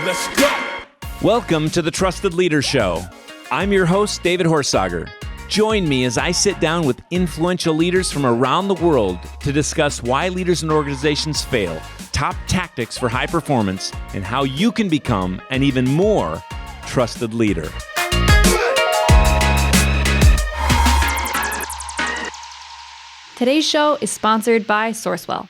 Let's go. Welcome to the Trusted Leader Show. I'm your host, David Horsager. Join me as I sit down with influential leaders from around the world to discuss why leaders and organizations fail, top tactics for high performance, and how you can become an even more trusted leader. Today's show is sponsored by Sourcewell.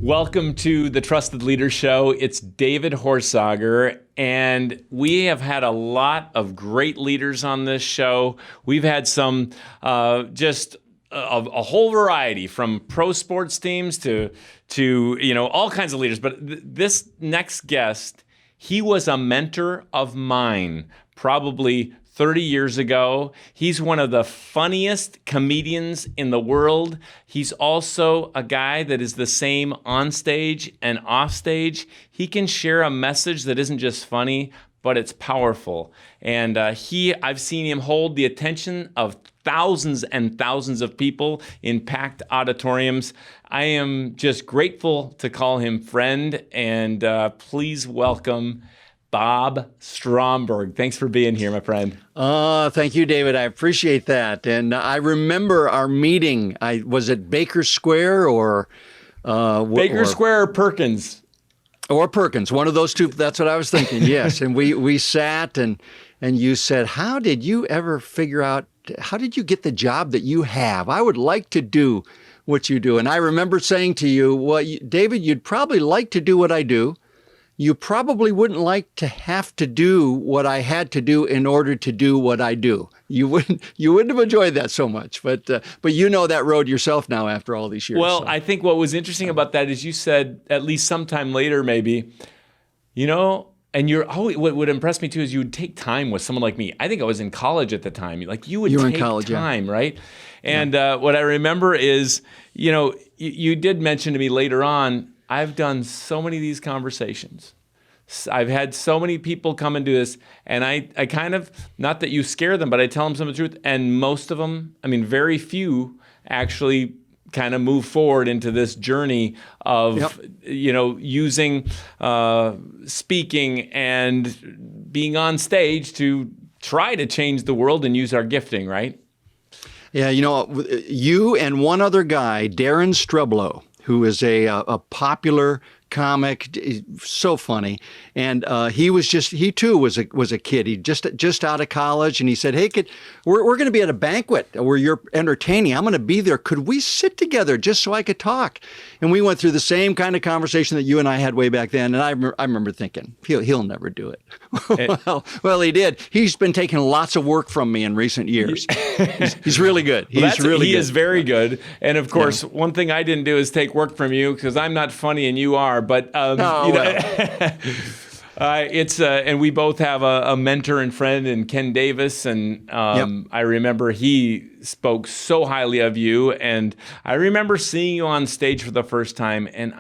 Welcome to the Trusted Leader Show. It's David Horsager, and we have had a lot of great leaders on this show. We've had some just a whole variety, from pro sports teams to all kinds of leaders. But this next guest, he was a mentor of mine, probably 30 years ago. He's one of the funniest comedians in the world. He's also a guy that is the same on stage and off stage. He can share a message that isn't just funny, but it's powerful. And I've seen him hold the attention of thousands and thousands of people in packed auditoriums. I am just grateful to call him friend, and please welcome Bob Stromberg. Thanks for being here, my friend. Thank you, David. I appreciate that. And I remember our meeting. Was it Baker Square or Square or Perkins? Or Perkins, one of those two. That's what I was thinking. Yes. And we sat and you said, how did you get the job that you have? I would like to do what you do. And I remember saying to you, well, David, you'd probably like to do what I do. You probably wouldn't like to have to do what I had to do in order to do what I do. You wouldn't have enjoyed that so much, but you know that road yourself now after all these years. Well, so. I think what was interesting about that is you said, at least sometime later maybe, and what would impress me too is you would take time with someone like me. I think I was in college at the time. Like you would take time, yeah. Right? And what I remember is, you did mention to me later on, I've done so many of these conversations. I've had so many people come and do this, and I kind of, not that you scare them, but I tell them some of the truth, and most of them, very few actually kind of move forward into this journey of, using speaking and being on stage to try to change the world and use our gifting, right? Yeah, you and one other guy, Darren Streblow, who is a popular comic, so funny, and he too was a kid. He just out of college, and he said, "Hey, kid, we're going to be at a banquet where you're entertaining. I'm going to be there. Could we sit together just so I could talk?" And we went through the same kind of conversation that you and I had way back then. And I remember thinking, he'll never do it. well, he did. He's been taking lots of work from me in recent years. He's really good. He is very good. And of course, one thing I didn't do is take work from you, because I'm not funny and you are. But and we both have a mentor and friend in Ken Davis, and I remember he spoke so highly of you, and I remember seeing you on stage for the first time, and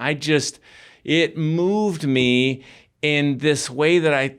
it moved me in this way that I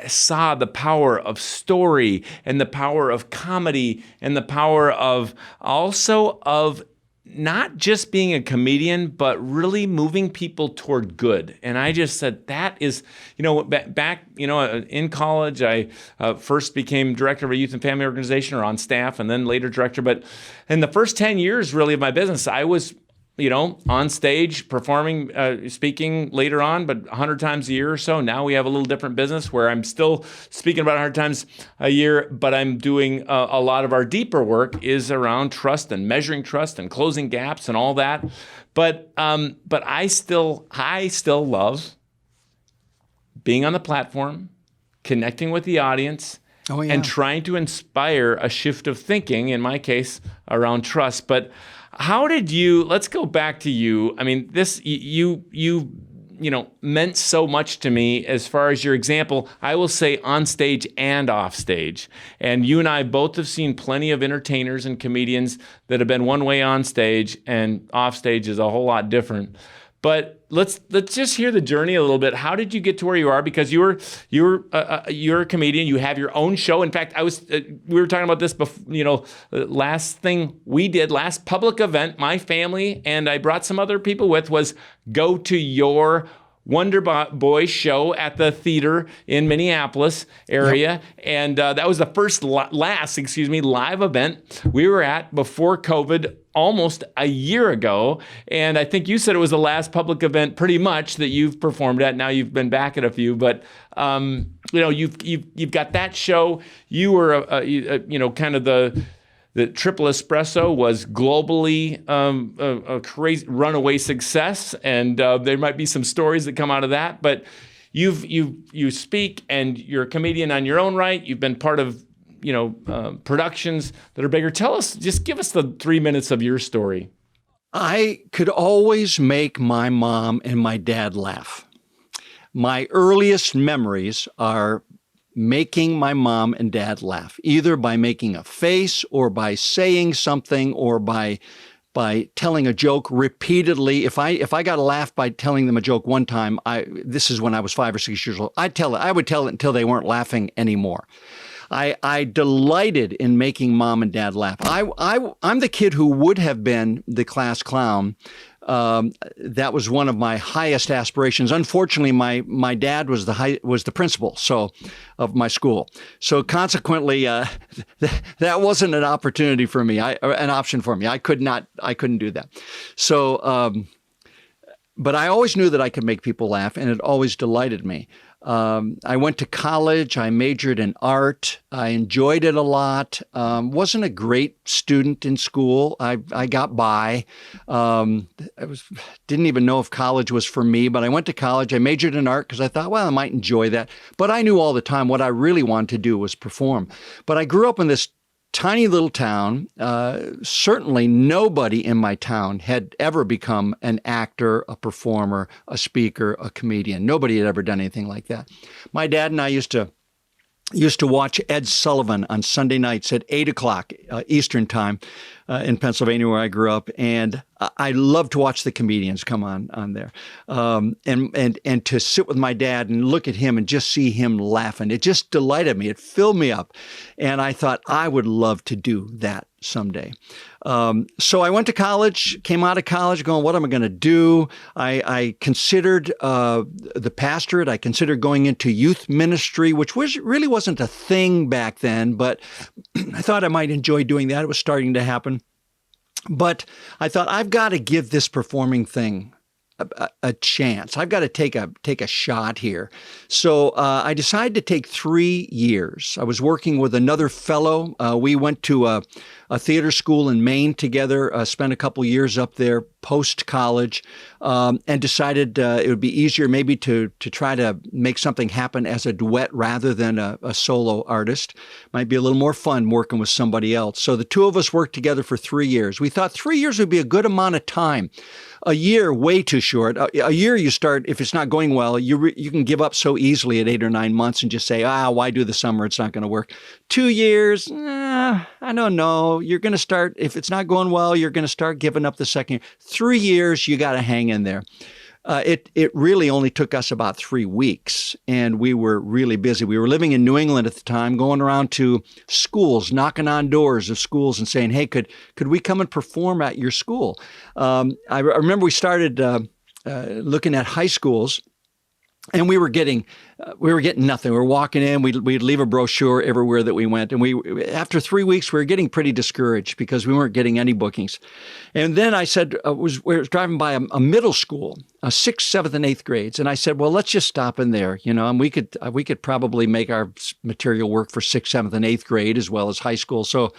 saw the power of story and the power of comedy and the power of also of not just being a comedian, but really moving people toward good. And I just said, that is, back, in college, I first became director of a youth and family organization, or on staff, and then later director. But in the first 10 years, really, of my business, I was, on stage, performing, speaking later on, but 100 times a year or so. Now we have a little different business where I'm still speaking about 100 times a year, but I'm doing a lot of our deeper work is around trust and measuring trust and closing gaps and all that. But I still love being on the platform, connecting with the audience, and trying to inspire a shift of thinking, in my case, around trust. But how did let's go back to you. You meant so much to me as far as your example, I will say, on stage and off stage. And you and I both have seen plenty of entertainers and comedians that have been one way on stage, and off stage is a whole lot different. But let's just hear the journey a little bit. How did you get to where you are? Because you're a comedian. You have your own show. In fact, we were talking about this before. Last thing we did, last public event, my family and I brought some other people with, was go to your Wonder Boy show at the theater in Minneapolis area. Yep. And that was the last live event we were at before COVID almost a year ago. And I think you said it was the last public event pretty much that you've performed at. Now you've been back at a few, but you've got that show. You were kind of the Triple Espresso was globally a crazy runaway success, and there might be some stories that come out of that. But you speak, and you're a comedian on your own right. You've been part of productions that are bigger. Just give us the 3 minutes of your story. I could always make my mom and my dad laugh. My earliest memories are making my mom and dad laugh, either by making a face or by saying something or by telling a joke repeatedly. If I got a laugh by telling them a joke one time, this is when I was 5 or 6 years old, I would tell it until they weren't laughing anymore. I delighted in making mom and dad laugh. I'm the kid who would have been the class clown. That was one of my highest aspirations. Unfortunately, my dad was the principal of my school. So consequently, that wasn't an opportunity for me. An option for me. I couldn't do that. So, but I always knew that I could make people laugh, and it always delighted me. I went to college. I majored in art. I enjoyed it a lot. Wasn't a great student in school. I got by. Didn't even know if college was for me, but I went to college. I majored in art because I thought, well, I might enjoy that. But I knew all the time what I really wanted to do was perform. But I grew up in this tiny little town. Certainly nobody in my town had ever become an actor, a performer, a speaker, a comedian. Nobody had ever done anything like that. My dad and I used to watch Ed Sullivan on Sunday nights at 8 o'clock Eastern time in Pennsylvania, where I grew up. And I loved to watch the comedians come on there. And to sit with my dad and look at him and just see him laughing. It just delighted me. It filled me up. And I thought I would love to do that someday. So I went to college, came out of college going, what am I going to do? I considered the pastorate. I considered going into youth ministry, which really wasn't a thing back then, but I thought I might enjoy doing that. It was starting to happen. But I thought, I've got to give this performing thing a chance. I've got to take a shot here. So I decided to take 3 years. I was working with another fellow. We went to a theater school in Maine together, spent a couple years up there post-college, and decided it would be easier maybe to try to make something happen as a duet rather than a solo artist. Might be a little more fun working with somebody else. So the two of us worked together for 3 years. We thought 3 years would be a good amount of time. A year, way too short. A year you start, if it's not going well, you can give up so easily at 8 or 9 months and just say, why do the summer? It's not going to work. 2 years, I don't know. You're going to start, if it's not going well, you're going to start giving up the second. 3 years, you got to hang in there. It really only took us about 3 weeks, and we were really busy. We were living in New England at the time, going around to schools, knocking on doors of schools and saying, hey, could we come and perform at your school? I remember we started looking at high schools, and we were getting nothing. We were walking in. We'd leave a brochure everywhere that we went. And after 3 weeks, we were getting pretty discouraged because we weren't getting any bookings. And then I said, we were driving by a middle school, 6th, 7th, and 8th grades. And I said, well, let's just stop in there, and we could probably make our material work for 6th, 7th, and 8th grade as well as high school. So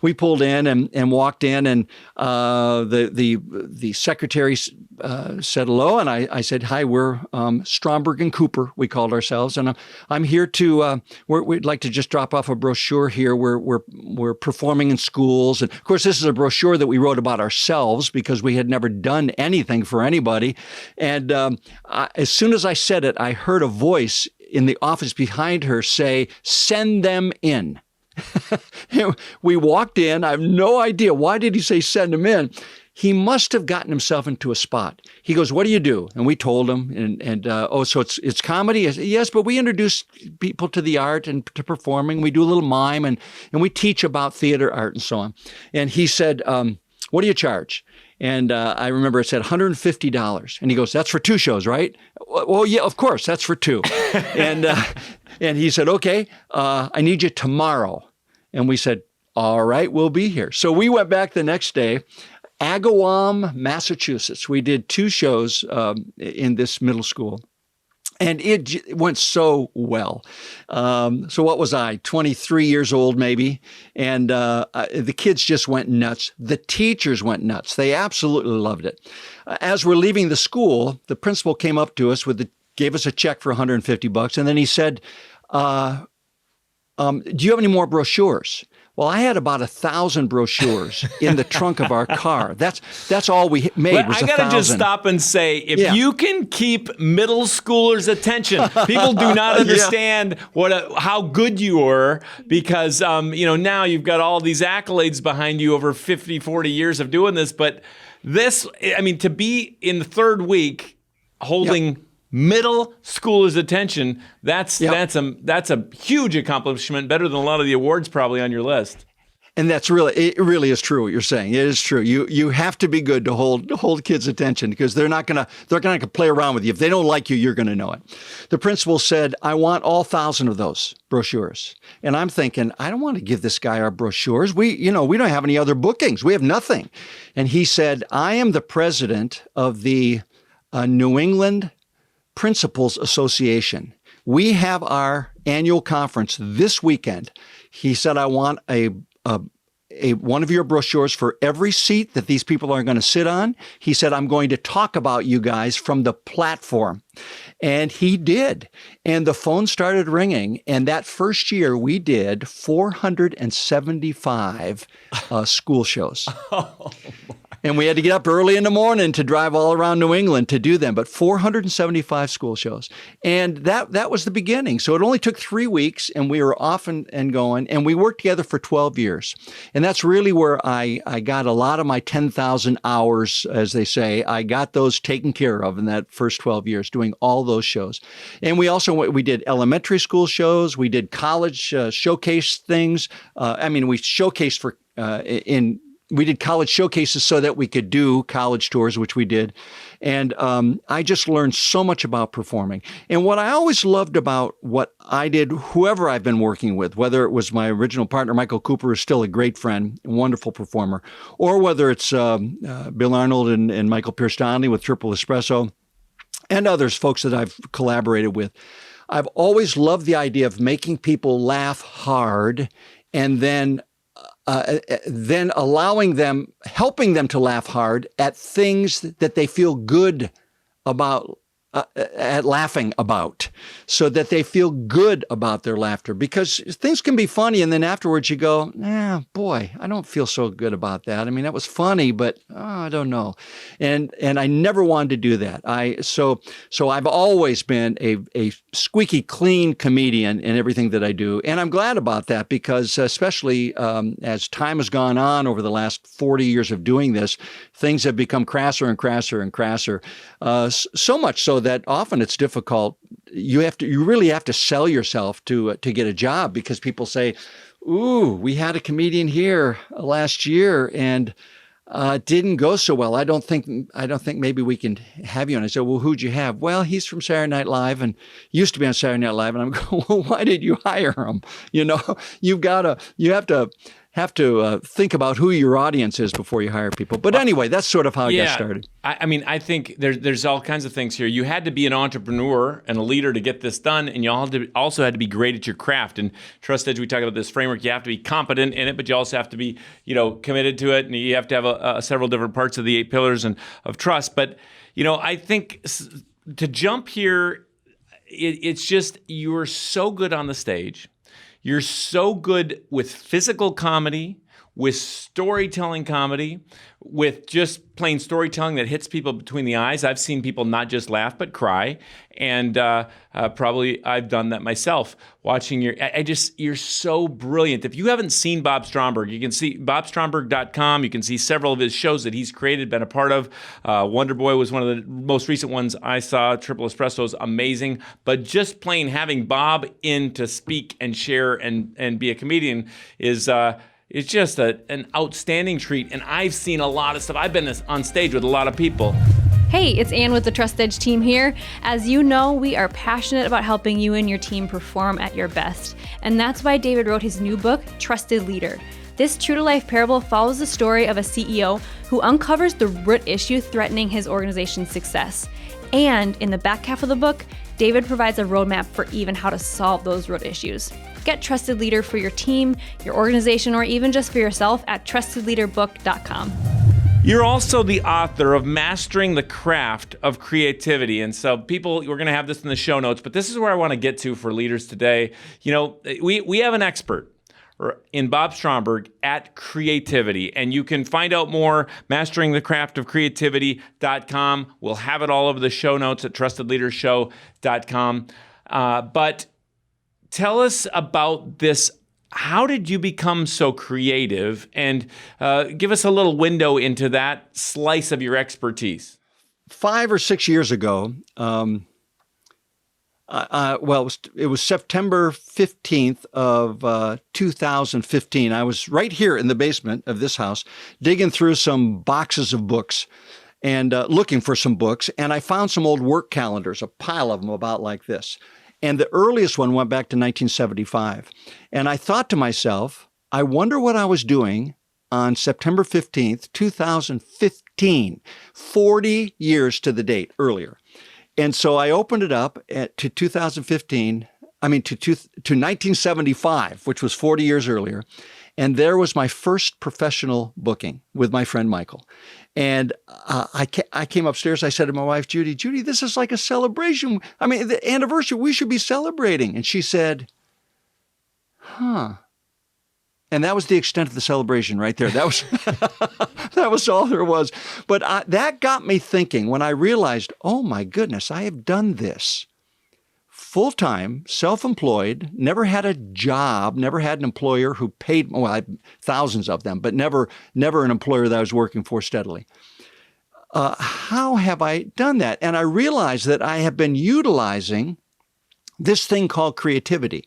we pulled in and walked in, and the secretary said hello. And I said, hi, we're Stromberg and Cooper, we called ourselves. And I'm here to, we'd like to just drop off a brochure here. We're performing in schools. And of course, this is a brochure that we wrote about ourselves because we had never done anything for anybody. And as soon as I said it, I heard a voice in the office behind her say, send them in. We walked in. I have no idea. Why did he say send them in? He must have gotten himself into a spot. He goes, what do you do? And we told him, so it's comedy? I said, yes, but we introduce people to the art and to performing. We do a little mime, and we teach about theater art and so on. And he said, what do you charge? And I remember it said $150. And he goes, that's for 2 shows, right? well, yeah, of course, that's for two. And and he said, okay, I need you tomorrow. And we said, all right, we'll be here. So we went back the next day, Agawam, Massachusetts. We did 2 shows in this middle school. And it went so well. So what was I, 23 years old maybe? And the kids just went nuts. The teachers went nuts. They absolutely loved it. As we're leaving the school, the principal came up to us gave us a check for $150, and then he said, do you have any more brochures? Well, I had about 1,000 brochures in the trunk of our car. That's all we made was 1,000. I gotta just stop and say, if you can keep middle schoolers' attention, people do not understand how good you were, because now you've got all these accolades behind you over 50, 40 years of doing this. But this, to be in the 3rd week holding middle schoolers' attention, that's a huge accomplishment, better than a lot of the awards probably on your list. And it really is true what you're saying. It is true. You have to be good to hold kids' attention, because they're not gonna play around with you. If they don't like you, you're gonna know it. The principal said, I want all 1,000 of those brochures. And I'm thinking, I don't want to give this guy our brochures. We don't have any other bookings. We have nothing. And he said, I am the president of the New England Principals Association. We have our annual conference this weekend. He said, I want one of your brochures for every seat that these people are going to sit on. He said, I'm going to talk about you guys from the platform. And he did. And the phone started ringing. And that first year, we did 475 school shows. Oh, and we had to get up early in the morning to drive all around New England to do them, but 475 school shows. And that was the beginning. So it only took 3 weeks, and we were off and going, and we worked together for 12 years. And that's really where I got a lot of my 10,000 hours, as they say. I got those taken care of in that first 12 years, doing all those shows. And we did elementary school shows. We did college showcase things. We showcased we did college showcases so that we could do college tours, which we did. And I just learned so much about performing. And what I always loved about what I did, whoever I've been working with, whether it was my original partner, Michael Cooper, who's still a great friend, a wonderful performer, or whether it's Bill Arnold and Michael Pierce Donnelly with Triple Espresso, and others, folks that I've collaborated with, I've always loved the idea of making people laugh hard, and then helping them to laugh hard at things that they feel good about, at laughing about, so that they feel good about their laughter. Because things can be funny, and then afterwards you go, boy, I don't feel so good about that. That was funny, but I don't know. And I never wanted to do that. So I've always been a squeaky clean comedian in everything that I do. And I'm glad about that, because especially as time has gone on over the last 40 years of doing this, things have become crasser and crasser and crasser. So much so that often it's difficult. You really have to sell yourself to get a job, because people say, "Ooh, we had a comedian here last year and it didn't go so well. I don't think maybe we can have you." And I said, "Well, who'd you have?" "Well, he's from Saturday Night Live and used to be on Saturday Night Live." And I'm going, "Well, why did you hire him?" You have to think about who your audience is before you hire people. But anyway, that's sort of how I got started. I think there's all kinds of things here. You had to be an entrepreneur and a leader to get this done, and you also had to be great at your craft. And Trust Edge, we talk about this framework. You have to be competent in it, but you also have to be, committed to it, and you have to have several different parts of the 8 pillars of trust. But I think to jump here, it's just you're so good on the stage. You're so good with physical comedy, with storytelling comedy, with just plain storytelling that hits people between the eyes. I've seen people not just laugh, but cry. And probably I've done that myself watching you're so brilliant. If you haven't seen Bob Stromberg, you can see bobstromberg.com. You can see several of his shows that he's created, been a part of. Wonder Boy was one of the most recent ones I saw. Triple Espresso is amazing. But just plain having Bob in to speak and share and be a comedian is it's just an outstanding treat. And I've seen a lot of stuff. I've been on stage with a lot of people. Hey, it's Ann with the Trust Edge team here. As you know, we are passionate about helping you and your team perform at your best. And that's why David wrote his new book, Trusted Leader. This true-to-life parable follows the story of a CEO who uncovers the root issue threatening his organization's success. And in the back half of the book, David provides a roadmap for even how to solve those root issues. Get Trusted Leader for your team, your organization, or even just for yourself at trustedleaderbook.com. You're also the author of Mastering the Craft of Creativity. And so people, we're going to have this in the show notes, but this is where I want to get to for leaders today. You know, we have an expert in Bob Stromberg at creativity. And you can find out more, masteringthecraftofcreativity.com. We'll have it all over the show notes at trustedleadershow.com. But tell us about this. How did you become so creative? And give us a little window into that slice of your expertise. 5 or 6 years ago, it was September 15th of 2015. I was right here in the basement of this house, digging through some boxes of books and looking for some books. And I found some old work calendars, a pile of them about like this. And the earliest one went back to 1975. And I thought to myself, I wonder what I was doing on September 15th, 2015, 40 years to the date earlier. And so I opened it up to 1975, which was 40 years earlier. And there was my first professional booking with my friend Michael. And I came upstairs. I said to my wife, Judy, this is like a celebration. I mean, the anniversary, we should be celebrating. And she said, huh. And that was the extent of the celebration right there. That was that was all there was. But that got me thinking when I realized, oh my goodness, I have done this. Full-time, self-employed, never had a job, never had an employer who paid, well, I had thousands of them, but never an employer that I was working for steadily. How have I done that? And I realized that I have been utilizing this thing called creativity.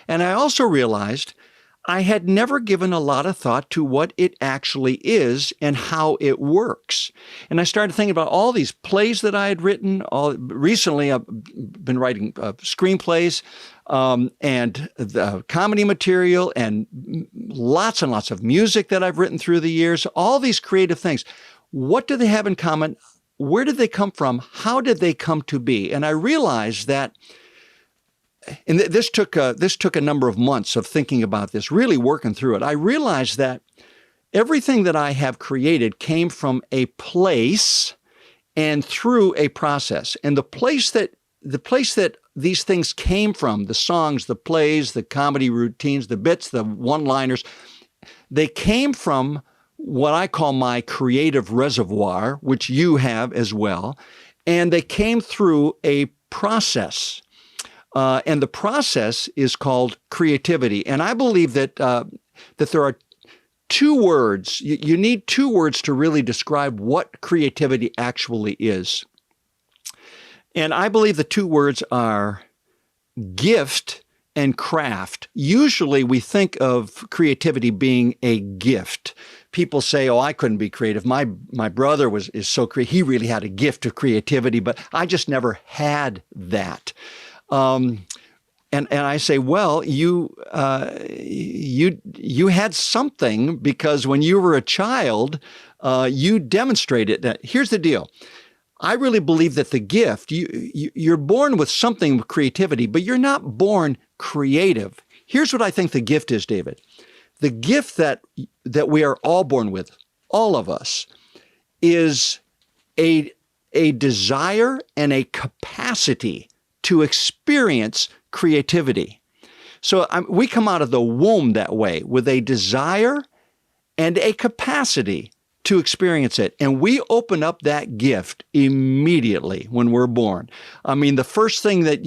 And I also realized I had never given a lot of thought to what it actually is and how it works. And I started thinking about all these plays that I had written. Recently, I've been writing screenplays and the comedy material and lots of music that I've written through the years, all these creative things. What do they have in common? Where did they come from? How did they come to be? And I realized that and this took a number of months of thinking about this, really working through it. I realized that everything that I have created came from a place and through a process. And the place that these things came from, the songs, the plays, the comedy routines, the bits, the one-liners, they came from what I call my creative reservoir, which you have as well. And they came through a process. And the process is called creativity. And I believe that there are two words. You need two words to really describe what creativity actually is. And I believe the two words are gift and craft. Usually we think of creativity being a gift. People say, oh, I couldn't be creative. My brother is so creative. He really had a gift of creativity, but I just never had that. And I say, well, you had something because when you were a child, you demonstrated that. Here's the deal. I really believe that the gift, you're born with something with creativity, but you're not born creative. Here's what I think the gift is, David. The gift that we are all born with, all of us, is a desire and a capacity to experience creativity. So we come out of the womb that way with a desire and a capacity to experience it. And we open up that gift immediately when we're born. I mean, the first thing that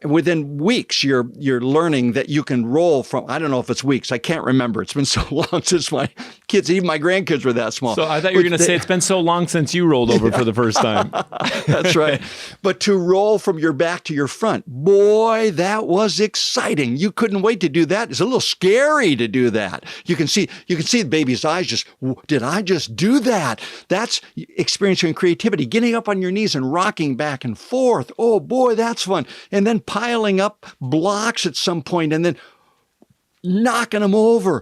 within weeks, you're learning that you can roll from, I don't know if it's weeks, I can't remember. It's been so long since my kids, even my grandkids were that small. So I thought you were going to say it's been so long since you rolled over for the first time. That's right. But to roll from your back to your front, boy, that was exciting. You couldn't wait to do that. It's a little scary to do that. You can see the baby's eyes just, did I I just do that. That's experiencing creativity, getting up on your knees and rocking back and forth. Oh boy, that's fun. And then piling up blocks at some point and then knocking them over.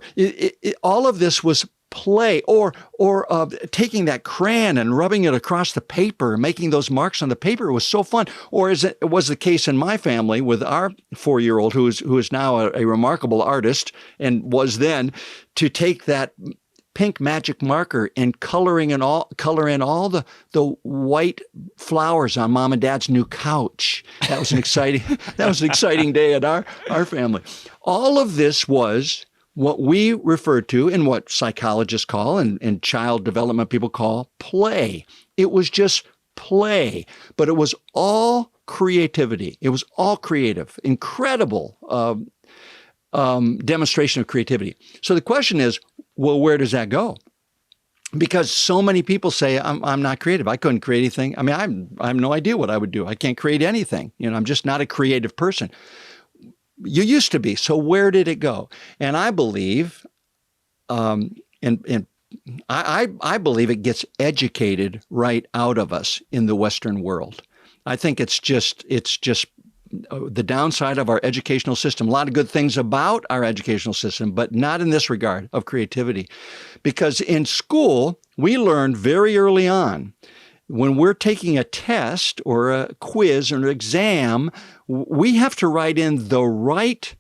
All of this was play, or taking that crayon and rubbing it across the paper, making those marks on the paper. It was so fun. Or as it was the case in my family with our 4-year-old, who is now a remarkable artist and was then, to take that pink magic marker and color in all the white flowers on Mom and Dad's new couch. That was an exciting day at our family. All of this was what we refer to and what psychologists call and child development people call play. It was just play, but it was all creativity. It was all creative, incredible demonstration of creativity. So the question is, well, where does that go? Because so many people say, I'm not creative. I couldn't create anything. I mean, I have no idea what I would do. I can't create anything. I'm just not a creative person. You used to be. So where did it go? And I believe, I believe it gets educated right out of us in the Western world. I think it's just the downside of our educational system. A lot of good things about our educational system, but not in this regard of creativity. Because in school, we learned very early on, when we're taking a test or a quiz or an exam, we have to write in the right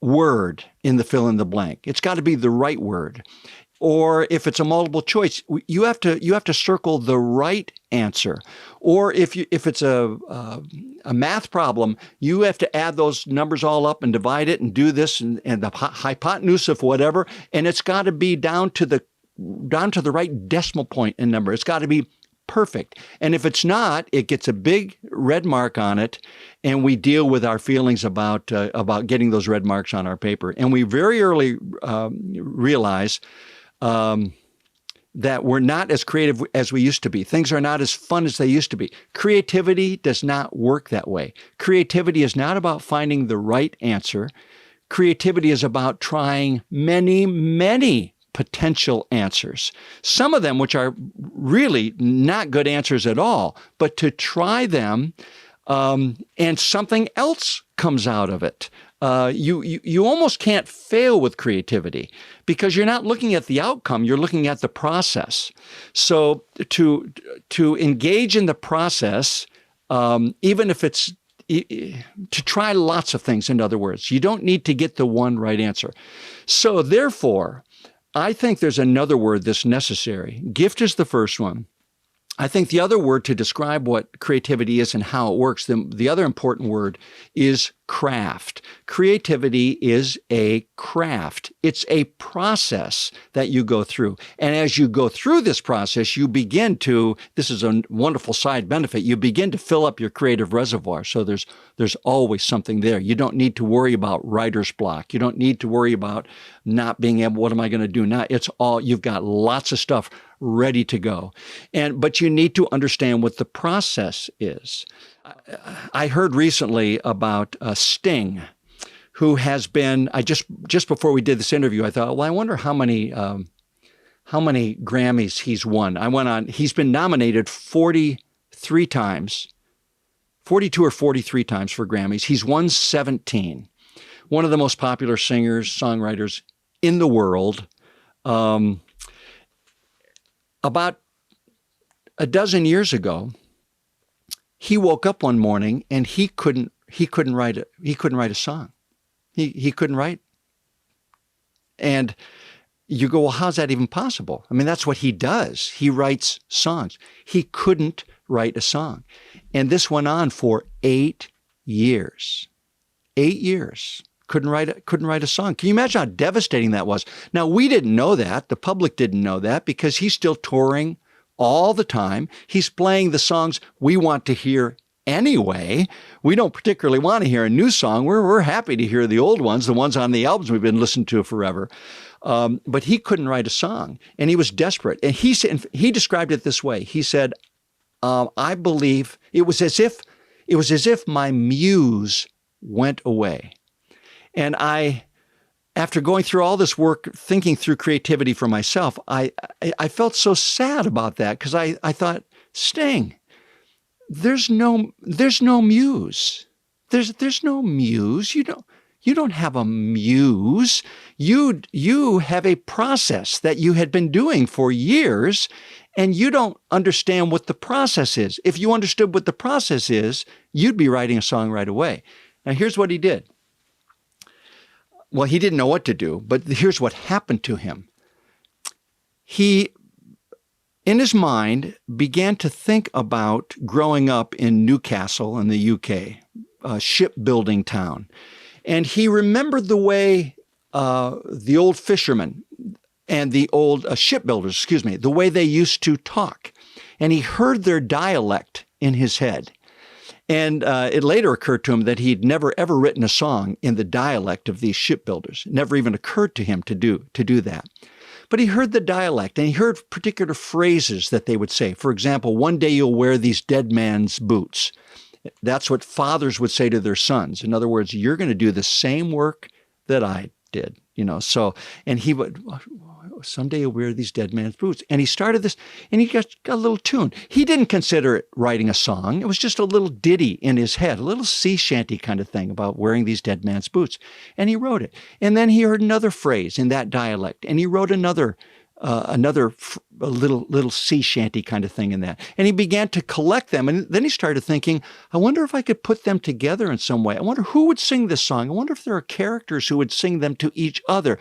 word in the fill in the blank. It's got to be the right word. Or if it's a multiple choice, you have to circle the right answer. Or if it's a math problem, you have to add those numbers all up and divide it and do this and the hypotenuse of whatever, and it's got to be down to the right decimal point in number. It's got to be perfect. And if it's not, it gets a big red mark on it, and we deal with our feelings about getting those red marks on our paper. And we very early realize that we're not as creative as we used to be. Things are not as fun as they used to be. Creativity does not work that way. Creativity is not about finding the right answer. Creativity is about trying many, many potential answers. Some of them which are really not good answers at all, but to try them and something else comes out of it. You almost can't fail with creativity because you're not looking at the outcome, you're looking at the process. So to engage in the process, even if it's to try lots of things, in other words, you don't need to get the one right answer. So therefore, I think there's another word that's necessary. Gift is the first one. I think the other word to describe what creativity is and how it works, the other important word is craft. Creativity is a craft. It's a process that you go through. And as you go through this process, you begin to, this is a wonderful side benefit, you begin to fill up your creative reservoir. So there's always something there. You don't need to worry about writer's block. You don't need to worry about not being able, what am I going to do now? It's all, you've got lots of stuff ready to go. But you need to understand what the process is. I heard recently about Sting, who has been, just before we did this interview, I thought, well, I wonder how many Grammys he's won. He's been nominated 43 times, 42 or 43 times for Grammys. He's won 17. One of the most popular singers, songwriters in the world. About a dozen years ago, he woke up one morning and he couldn't write a song. He couldn't write. And you go, well, how's that even possible? I mean, that's what he does. He writes songs. He couldn't write a song. And this went on for 8 years. 8 years. Couldn't write a song. Can you imagine how devastating that was? Now, we didn't know that. The public didn't know that because he's still touring all the time. He's playing the songs we want to hear anyway. We don't particularly want to hear a new song. We're happy to hear the old ones, the ones on the albums we've been listening to forever. But he couldn't write a song, and he was desperate. And he described it this way. He said, "I believe it was as if my muse went away." And after going through all this work, thinking through creativity for myself, I felt so sad about that because I thought, Sting, there's no muse. There's no muse. You don't have a muse. You have a process that you had been doing for years, and you don't understand what the process is. If you understood what the process is, you'd be writing a song right away. Now, here's what he did. Well, he didn't know what to do, but here's what happened to him. He, in his mind, began to think about growing up in Newcastle in the UK, a shipbuilding town. And he remembered the way the old fishermen and the old shipbuilders, the way they used to talk. And he heard their dialect in his head. And it later occurred to him that he'd never, ever written a song in the dialect of these shipbuilders. It never even occurred to him to do that. But he heard the dialect, and he heard particular phrases that they would say. For example, one day you'll wear these dead man's boots. That's what fathers would say to their sons. In other words, you're going to do the same work that I did, So, and he would, someday you'll wear these dead man's boots. And he started this, and he got a little tune. He didn't consider it writing a song. It was just a little ditty in his head, a little sea shanty kind of thing about wearing these dead man's boots. And he wrote it. And then he heard another phrase in that dialect, and he wrote another little sea shanty kind of thing in that. And he began to collect them. And then he started thinking, I wonder if I could put them together in some way. I wonder who would sing this song. I wonder if there are characters who would sing them to each other.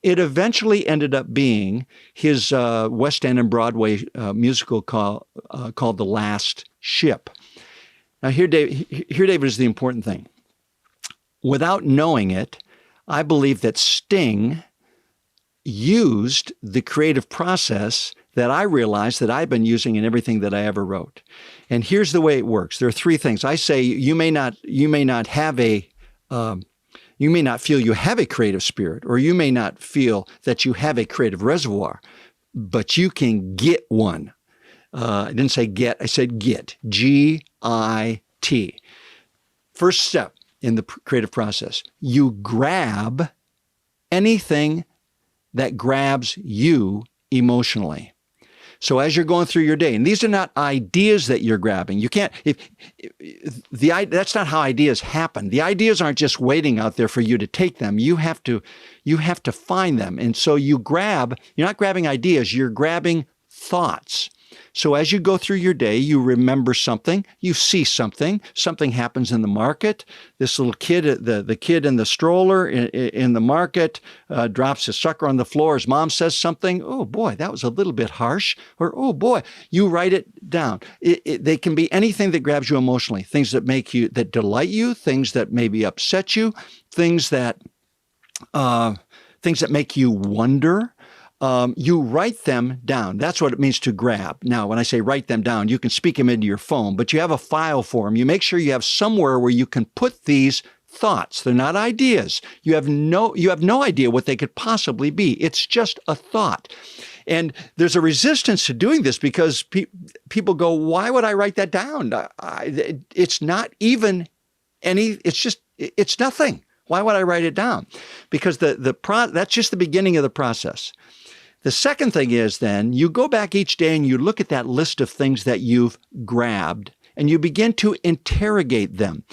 It eventually ended up being his West End and Broadway musical called The Last Ship. Now here, David, is the important thing. Without knowing it, I believe that Sting used the creative process that I realized that I've been using in everything that I ever wrote. And here's the way it works. There are three things. I say you may not feel you have a creative spirit, or you may not feel that you have a creative reservoir, but you can get one. I didn't say get, I said get. Git. First step in the creative process, you grab anything that grabs you emotionally. So as you're going through your day, and these are not ideas that you're grabbing. You can't, that's not how ideas happen. The ideas aren't just waiting out there for you to take them. You have to find them. And so you're not grabbing ideas, you're grabbing thoughts. So as you go through your day, you remember something, you see something happens in the market. This little kid, the kid in the stroller in the market drops his sucker on the floor. His mom says something. Oh boy, that was a little bit harsh. Or oh boy, you write it down. They can be anything that grabs you emotionally, things that delight you, things that maybe upset you, things that make you wonder. You write them down. That's what it means to grab. Now, when I say write them down, you can speak them into your phone, but you have a file for them. You make sure you have somewhere where you can put these thoughts. They're not ideas. You have no idea what they could possibly be. It's just a thought. And there's a resistance to doing this because people go, why would I write that down? It's not even it's nothing. Why would I write it down? Because that's just the beginning of the process. The second thing is then you go back each day and you look at that list of things that you've grabbed and you begin to interrogate them.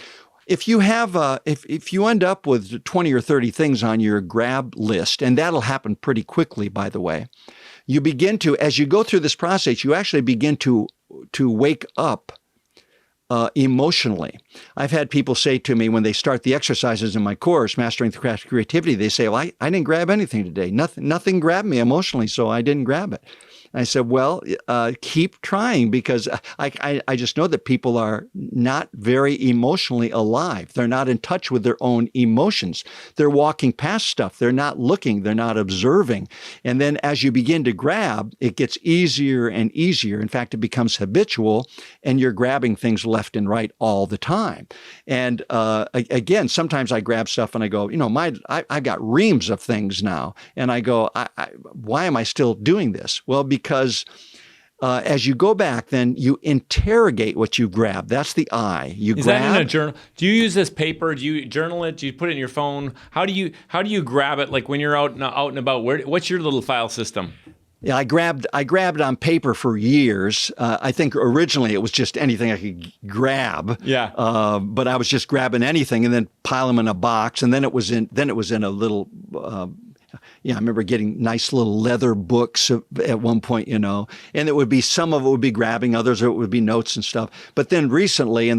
If you have if you end up with 20 or 30 things on your grab list, and that'll happen pretty quickly, by the way, you begin to, as you go through this process, you actually begin to wake up emotionally. I've had people say to me when they start the exercises in my course, Mastering the Craft of Creativity, they say, well, I didn't grab anything today. Nothing grabbed me emotionally, so I didn't grab it. I said, well, keep trying, because I just know that people are not very emotionally alive. They're not in touch with their own emotions. They're walking past stuff. They're not looking. They're not observing. And then as you begin to grab, it gets easier and easier. In fact, it becomes habitual, and you're grabbing things left and right all the time. And again, sometimes I grab stuff and I go, I've got reams of things now. And I go, why am I still doing this? Well, because as you go back, then you interrogate what you grab. That's the I. Is that in a journal? Do you use this paper? Do you journal it? Do you put it in your phone? How do you grab it? Like when you're out and about, what's your little file system? Yeah, I grabbed on paper for years. I think originally it was just anything I could grab. Yeah. But I was just grabbing anything and then pile them in a box, and then it was in a little. I remember getting nice little leather books at one point, and it would be, some of it would be grabbing, others it would be notes and stuff. But then recently,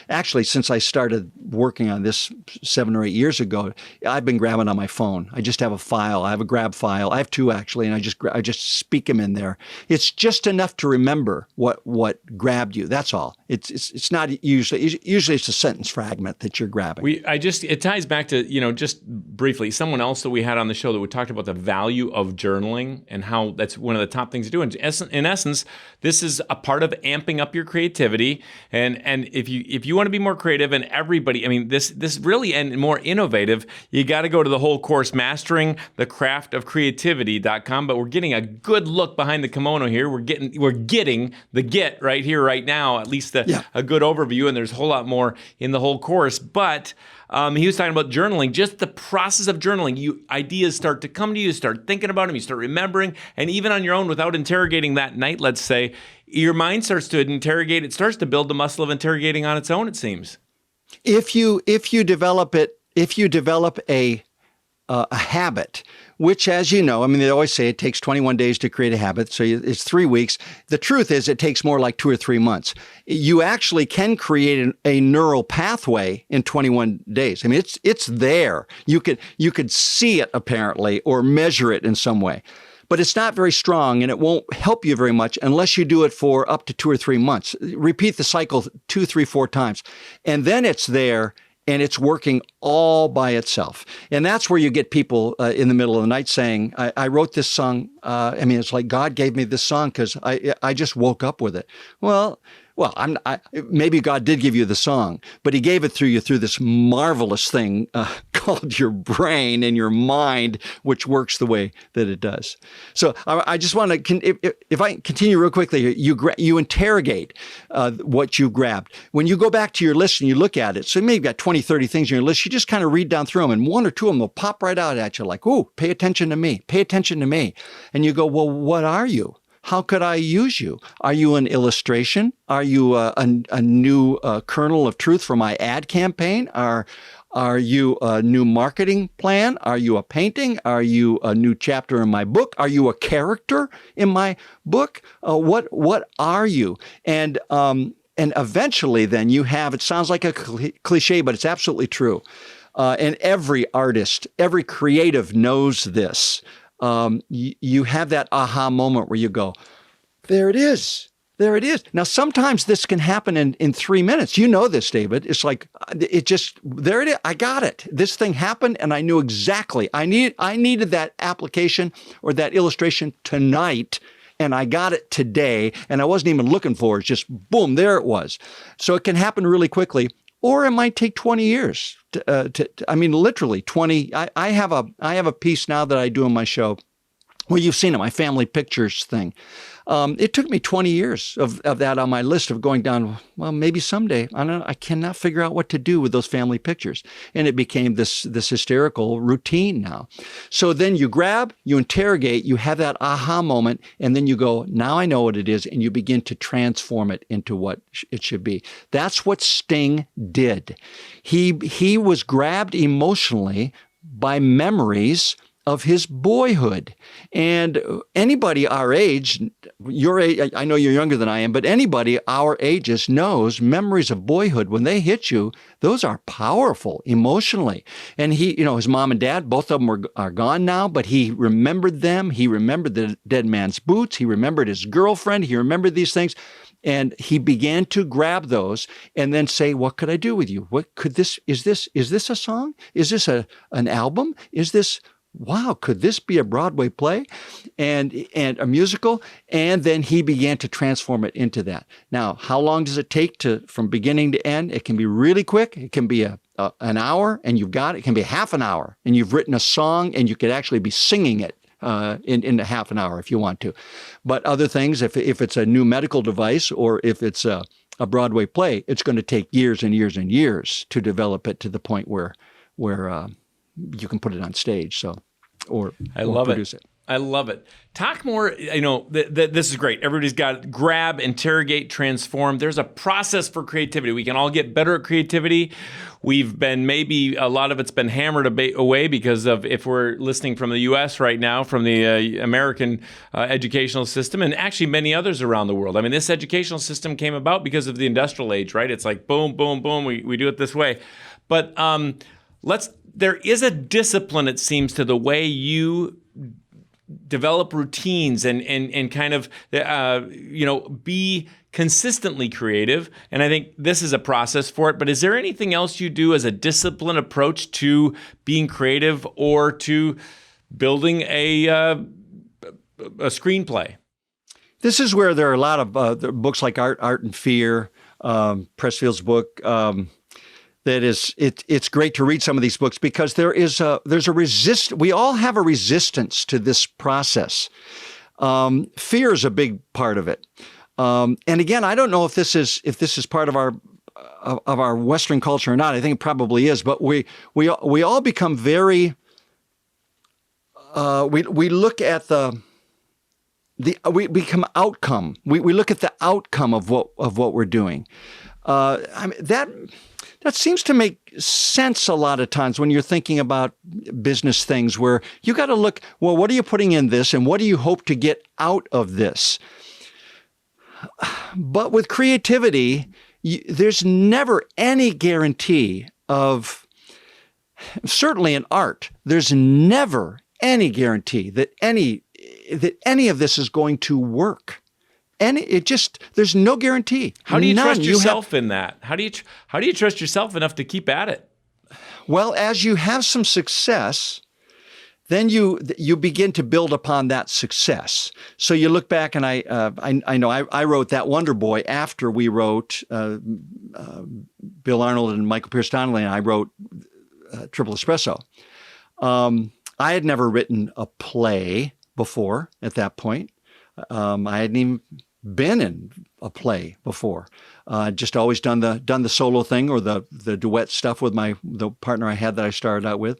actually since I started working on this 7 or 8 years ago, I've been grabbing on my phone. I just have a file. I have a grab file. I have 2 actually, and I just speak them in there. It's just enough to remember what grabbed you. That's all. It's not usually it's a sentence fragment that you're grabbing. It ties back to, just briefly, someone else that we had on the show that we talked about the value of journaling and how that's one of the top things to do. In essence, this is a part of amping up your creativity. And if you want to be more creative, and everybody, this really, and more innovative, you got to go to the whole course, masteringthecraftofcreativity.com. But we're getting a good look behind the kimono here. We're getting the get right here, right now, at least a good overview. And there's a whole lot more in the whole course. But he was talking about journaling, just the process of journaling. Ideas start to come to you, start thinking about them, you start remembering, and even on your own without interrogating that night, let's say, your mind starts to interrogate. It starts to build the muscle of interrogating on its own, it seems. If you develop a habit, which, as you know, they always say it takes 21 days to create a habit, so it's 3 weeks. The truth is it takes more like 2 or 3 months. You actually can create a neural pathway in 21 days. It's there. You could see it apparently, or measure it in some way. But it's not very strong, and it won't help you very much unless you do it for up to 2 or 3 months. Repeat the cycle 2, 3, 4 times. And then it's there, and it's working all by itself. And that's where you get people in the middle of the night saying, I wrote this song. It's like God gave me this song because I just woke up with it. Well, maybe God did give you the song, but he gave it through this marvelous thing called your brain and your mind, which works the way that it does. So I just want to, if I continue real quickly, you interrogate what you grabbed. When you go back to your list and you look at it, so maybe you've got 20, 30 things on your list, you just kind of read down through them, and 1 or 2 of them will pop right out at you like, "Ooh, pay attention to me, pay attention to me." And you go, "Well, what are you? How could I use you? Are you an illustration? Are you a new kernel of truth for my ad campaign? Are you a new marketing plan? Are you a painting? Are you a new chapter in my book? Are you a character in my book? What are you?" And eventually then you have, it sounds like a cliche, but it's absolutely true. And every artist, every creative knows this. You have that aha moment where you go, there it is. There it is. Now, sometimes this can happen in 3 minutes. You know this, David. It's like, there it is. I got it. This thing happened and I knew exactly. I needed that application or that illustration tonight, and I got it today, and I wasn't even looking for it. It's just boom, there it was. So it can happen really quickly. Or it might take 20 years. Literally 20. I have a piece now that I do on my show. Well, you've seen it, my family pictures thing. It took me 20 years of that on my list of going down, well, maybe someday. I cannot figure out what to do with those family pictures. And it became this hysterical routine now. So then you grab, you interrogate, you have that aha moment, and then you go, now I know what it is, and you begin to transform it into what it should be. That's what Sting did. He was grabbed emotionally by memories of his boyhood. And anybody our age, your age, I know you're younger than I am, but anybody our ages knows memories of boyhood, when they hit you, those are powerful emotionally. And his mom and dad, both of them are gone now, but he remembered them. He remembered the dead man's boots. He remembered his girlfriend. He remembered these things. And he began to grab those and then say, what could I do with you? Is this a song? Is this an album? Is this, wow, could this be a Broadway play and a musical? And then he began to transform it into that. Now, how long does it take from beginning to end? It can be really quick. It can be an hour and you've got it. It can be half an hour and you've written a song and you could actually be singing it in half an hour if you want to. But other things, if it's a new medical device or if it's a Broadway play, it's going to take years and years and years to develop it to the point where you can put it on stage. So, or produce it. I love it. Talk more, this is great. Everybody's got grab, interrogate, transform. There's a process for creativity. We can all get better at creativity. Maybe a lot of it's been hammered away because of, if we're listening from the U.S. right now, from the American educational system, and actually many others around the world. I mean, this educational system came about because of the industrial age, right? It's like boom, boom, boom, we do it this way. But there is a discipline, it seems, to the way you develop routines and kind of, be consistently creative. And I think this is a process for it. But is there anything else you do as a disciplined approach to being creative or to building a screenplay? This is where there are a lot of books like Art and Fear, Pressfield's book. It's great to read some of these books because there's a we all have a resistance to this process. Fear is a big part of it. And again, I don't know if this is part of our Western culture or not. I think it probably is, but we all become very we look at we become outcome. We look at the outcome of what we're doing. That seems to make sense a lot of times when you're thinking about business things, where you got to look, well, what are you putting in this and what do you hope to get out of this? But with creativity, there's never any guarantee of, certainly in art, there's never any guarantee that any of this is going to work. And there's no guarantee. How do you trust yourself in that? How do you trust yourself enough to keep at it? Well, as you have some success, then you begin to build upon that success. So you look back, and I know I wrote that Wonder Boy after we wrote Bill Arnold and Michael Pierce Donnelly, and I wrote Triple Espresso. I had never written a play before at that point. I hadn't even been in a play before. Just always done the solo thing or the duet stuff with the partner I had that I started out with.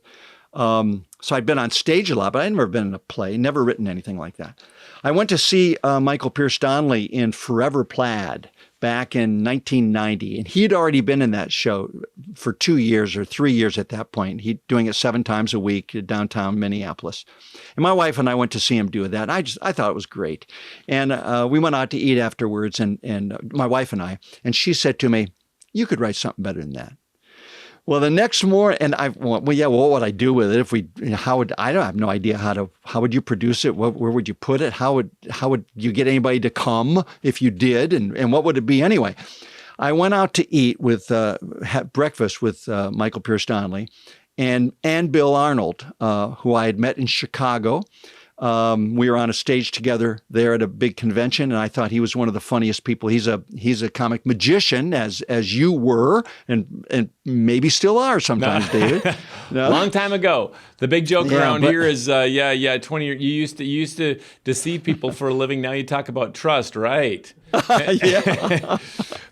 So I'd been on stage a lot, but I'd never been in a play, never written anything like that. I went to see Michael Pierce Donnelly in Forever Plaid back in 1990, and he'd already been in that show for 2 years or 3 years at that point. He'd doing it 7 times a week in downtown Minneapolis. And my wife and I went to see him do that. I thought it was great. And we went out to eat afterwards, and my wife and I, and she said to me, "You could write something better than that." Well, the next morning, and what would I do with it? I don't have no idea how would you produce it? Where would you put it? How would you get anybody to come if you did? And what would it be anyway? I went out to eat with, had breakfast with Michael Pierce Donnelly and Bill Arnold, who I had met in Chicago. We were on a stage together there at a big convention, and I thought he was one of the funniest people. He's a comic magician, as you were, and maybe still are sometimes, David. No? Long time ago. The big joke around here is, 20 years. You used to deceive people for a living. Now you talk about trust, right? Yeah.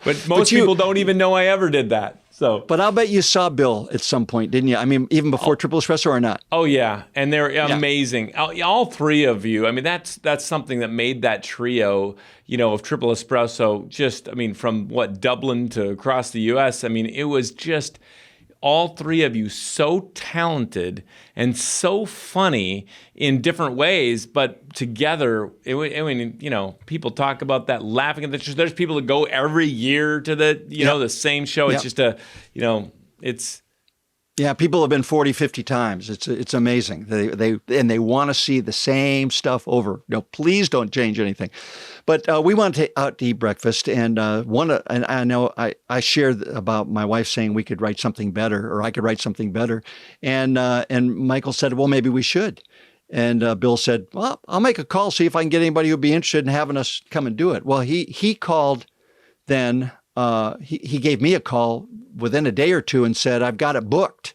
But most people don't even know I ever did that. So, but I'll bet you saw Bill at some point, didn't you? I mean, even before Triple Espresso or not? Oh yeah, and they're amazing. All three of you. I mean, that's something that made that trio, of Triple Espresso. Just, I mean, from Dublin to across the U.S. I mean, it was just all three of you so talented and so funny in different ways, but together, people talk about that, laughing at the show. There's people that go every year to the same show. It's just it's. Yeah, people have been 40, 50 times. It's amazing. They want to see the same stuff over. No, please don't change anything. But we went out to eat breakfast, and and I know I shared about my wife saying we could write something better, or I could write something better, and Michael said, well, maybe we should. And Bill said, well, I'll make a call, see if I can get anybody who'd be interested in having us come and do it. Well, he called then. He gave me a call within a day or two and said, I've got it booked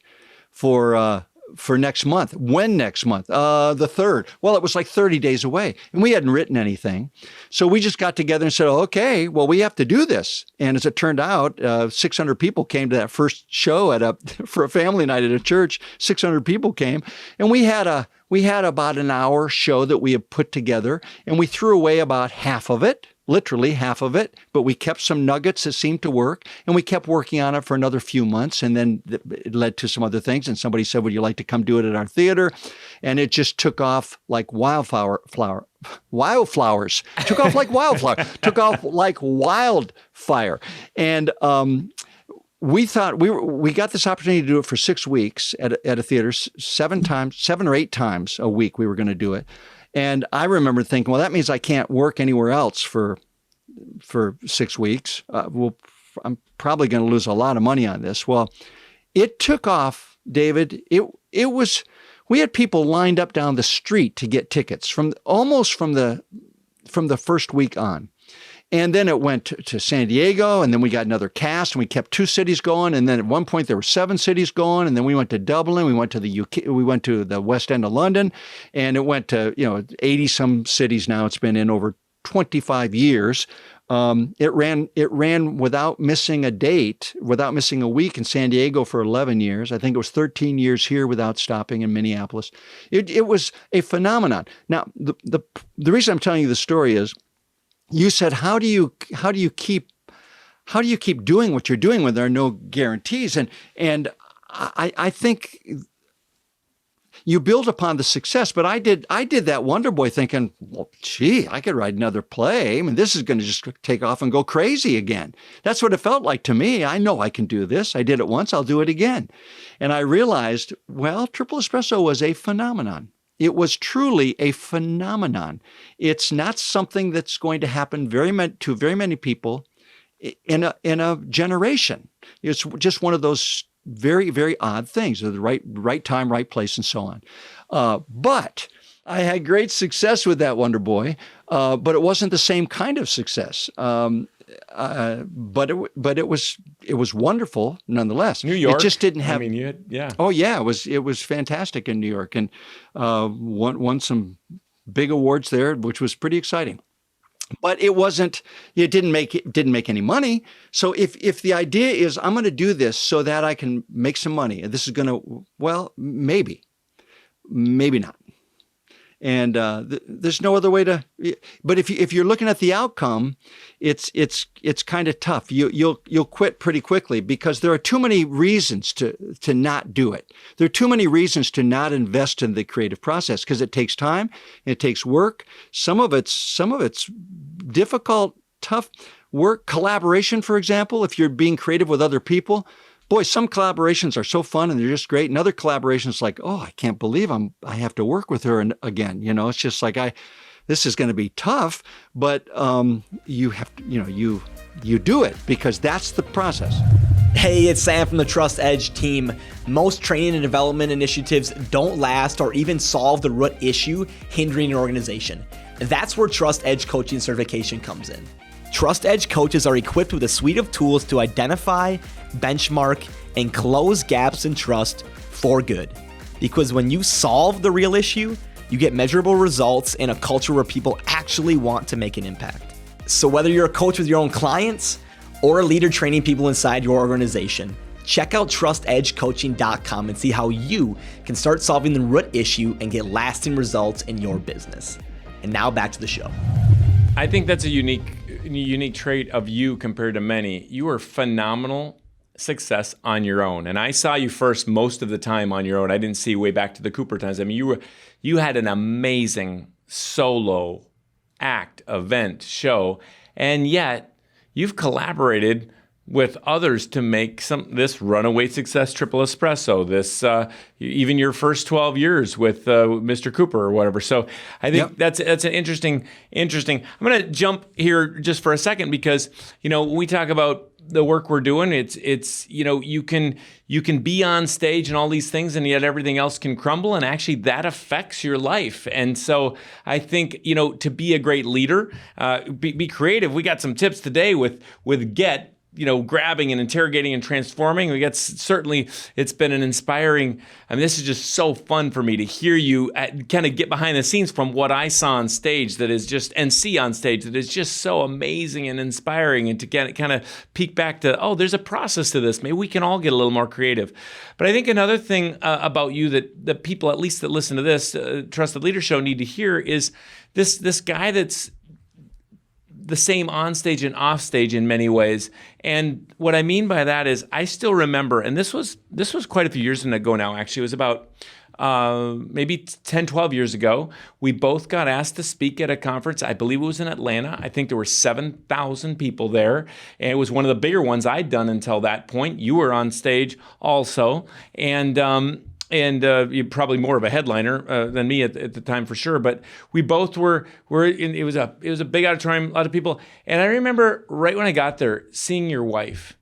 for for next month. When next month? The 3rd. Well, it was like 30 days away, and we hadn't written anything. So we just got together and said, okay, well, we have to do this. And as it turned out, 600 people came to that first show for a family night at a church. 600 people came, and we had about an hour show that we had put together, and we threw away about half of it. Literally half of it, but we kept some nuggets that seemed to work, and we kept working on it for another few months, and then it led to some other things, and somebody said, would you like to come do it at our theater? And it just took off like wildflowers. Took off like wildflower. Took off like wildfire. And we thought we got this opportunity to do it for 6 weeks at a theater, 7 or 8 times a week we were going to do it. And I remember thinking, well, that means I can't work anywhere else for 6 weeks. I'm probably going to lose a lot of money on this. Well, it took off, David. We had people lined up down the street to get tickets from the first week on. And then it went to San Diego, and then we got another cast, and we kept 2 cities going. And then at one point there were 7 cities going, and then we went to Dublin, we went to the UK, we went to the West End of London, and it went to 80 some cities now. It's been in over 25 years. It ran without missing a date, without missing a week in San Diego for 11 years. I think it was 13 years here without stopping in Minneapolis. It was a phenomenon. Now the reason I'm telling you the story is, you said, how do you keep doing what you're doing when there are no guarantees? And I think you build upon the success, but I did that Wonder Boy thinking, well, gee, I could write another play. I mean, this is going to just take off and go crazy again. That's what it felt like to me. I know I can do this. I did it once. I'll do it again. And I realized, well, Triple Espresso was a phenomenon. It was truly a phenomenon. It's not something that's going to happen to very many people in a generation. It's just one of those very, very odd things. The right time, right place, and so on. But I had great success with that Wonder Boy, but it wasn't the same kind of success. But it was wonderful nonetheless. New York, it just didn't have. I mean, yeah. Oh yeah, it was fantastic in New York, and won some big awards there, which was pretty exciting. But it wasn't. It didn't make any money. So if the idea is I'm going to do this so that I can make some money, and this is going to, well, maybe not. And there's no other way to. But if you're looking at the outcome, it's kind of tough. You'll quit pretty quickly because there are too many reasons to not do it. There are too many reasons to not invest in the creative process because it takes time, it takes work. Some of it's difficult, tough work. Collaboration, for example, if you're being creative with other people. Boy, some collaborations are so fun and they're just great. And other collaborations like, oh, I can't believe I have to work with her again. It's just like this is going to be tough, but you have to, you do it because that's the process. Hey, it's Sam from the Trust Edge team. Most training and development initiatives don't last or even solve the root issue hindering your organization. That's where Trust Edge coaching certification comes in. Trust Edge coaches are equipped with a suite of tools to identify, benchmark, and close gaps in trust for good. Because when you solve the real issue, you get measurable results in a culture where people actually want to make an impact. So whether you're a coach with your own clients or a leader training people inside your organization, check out trustedgecoaching.com and see how you can start solving the root issue and get lasting results in your business. And now back to the show. I think that's a unique trait of you compared to many. You are phenomenal success on your own. And I saw you first most of the time on your own. I didn't see you way back to the Cooper times. I mean, you had an amazing solo act, event, show, and yet you've collaborated with others to make this runaway success Triple Espresso, this even your first 12 years with Mr. Cooper or whatever. So I think that's an interesting. I'm going to jump here just for a second because when we talk about the work we're doing, it's you can be on stage and all these things, and yet everything else can crumble, and actually that affects your life. And so I think to be a great leader, be creative. We got some tips today with Get. grabbing and interrogating and transforming. Certainly it's been an inspiring, this is just so fun for me to hear you kind of get behind the scenes from what I saw on stage and see on stage that is just so amazing and inspiring, and to kind of peek back to, there's a process to this. Maybe we can all get a little more creative. But I think another thing about you that people, at least that listen to this Trusted Leader Show, need to hear is this guy that's the same on stage and off stage in many ways. And what I mean by that is, I still remember, and this was quite a few years ago now, actually. It was about maybe 10, 12 years ago. We both got asked to speak at a conference. I believe it was in Atlanta. I think there were 7,000 people there. And it was one of the bigger ones I'd done until that point. You were on stage also. And you're probably more of a headliner than me at the time, for sure. But we both were in. It was a big auditorium, a lot of people. And I remember right when I got there, seeing your wife,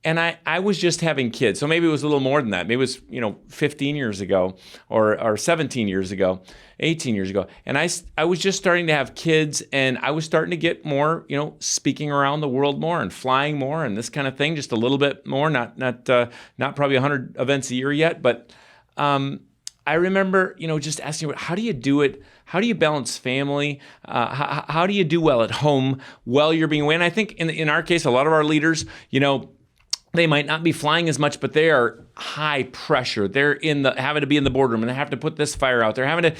and I was just having kids. So maybe it was a little more than that. Maybe it was 15 years ago, or 17 years ago, 18 years ago. And I was just starting to have kids, and I was starting to get more, speaking around the world more and flying more and this kind of thing, just a little bit more. Not probably 100 events a year yet, but. I remember, just asking, how do you do it? How do you balance family? How do you do well at home while you're being away? And I think in our case, a lot of our leaders, they might not be flying as much, but they are high pressure. They're having to be in the boardroom, and they have to put this fire out. They're having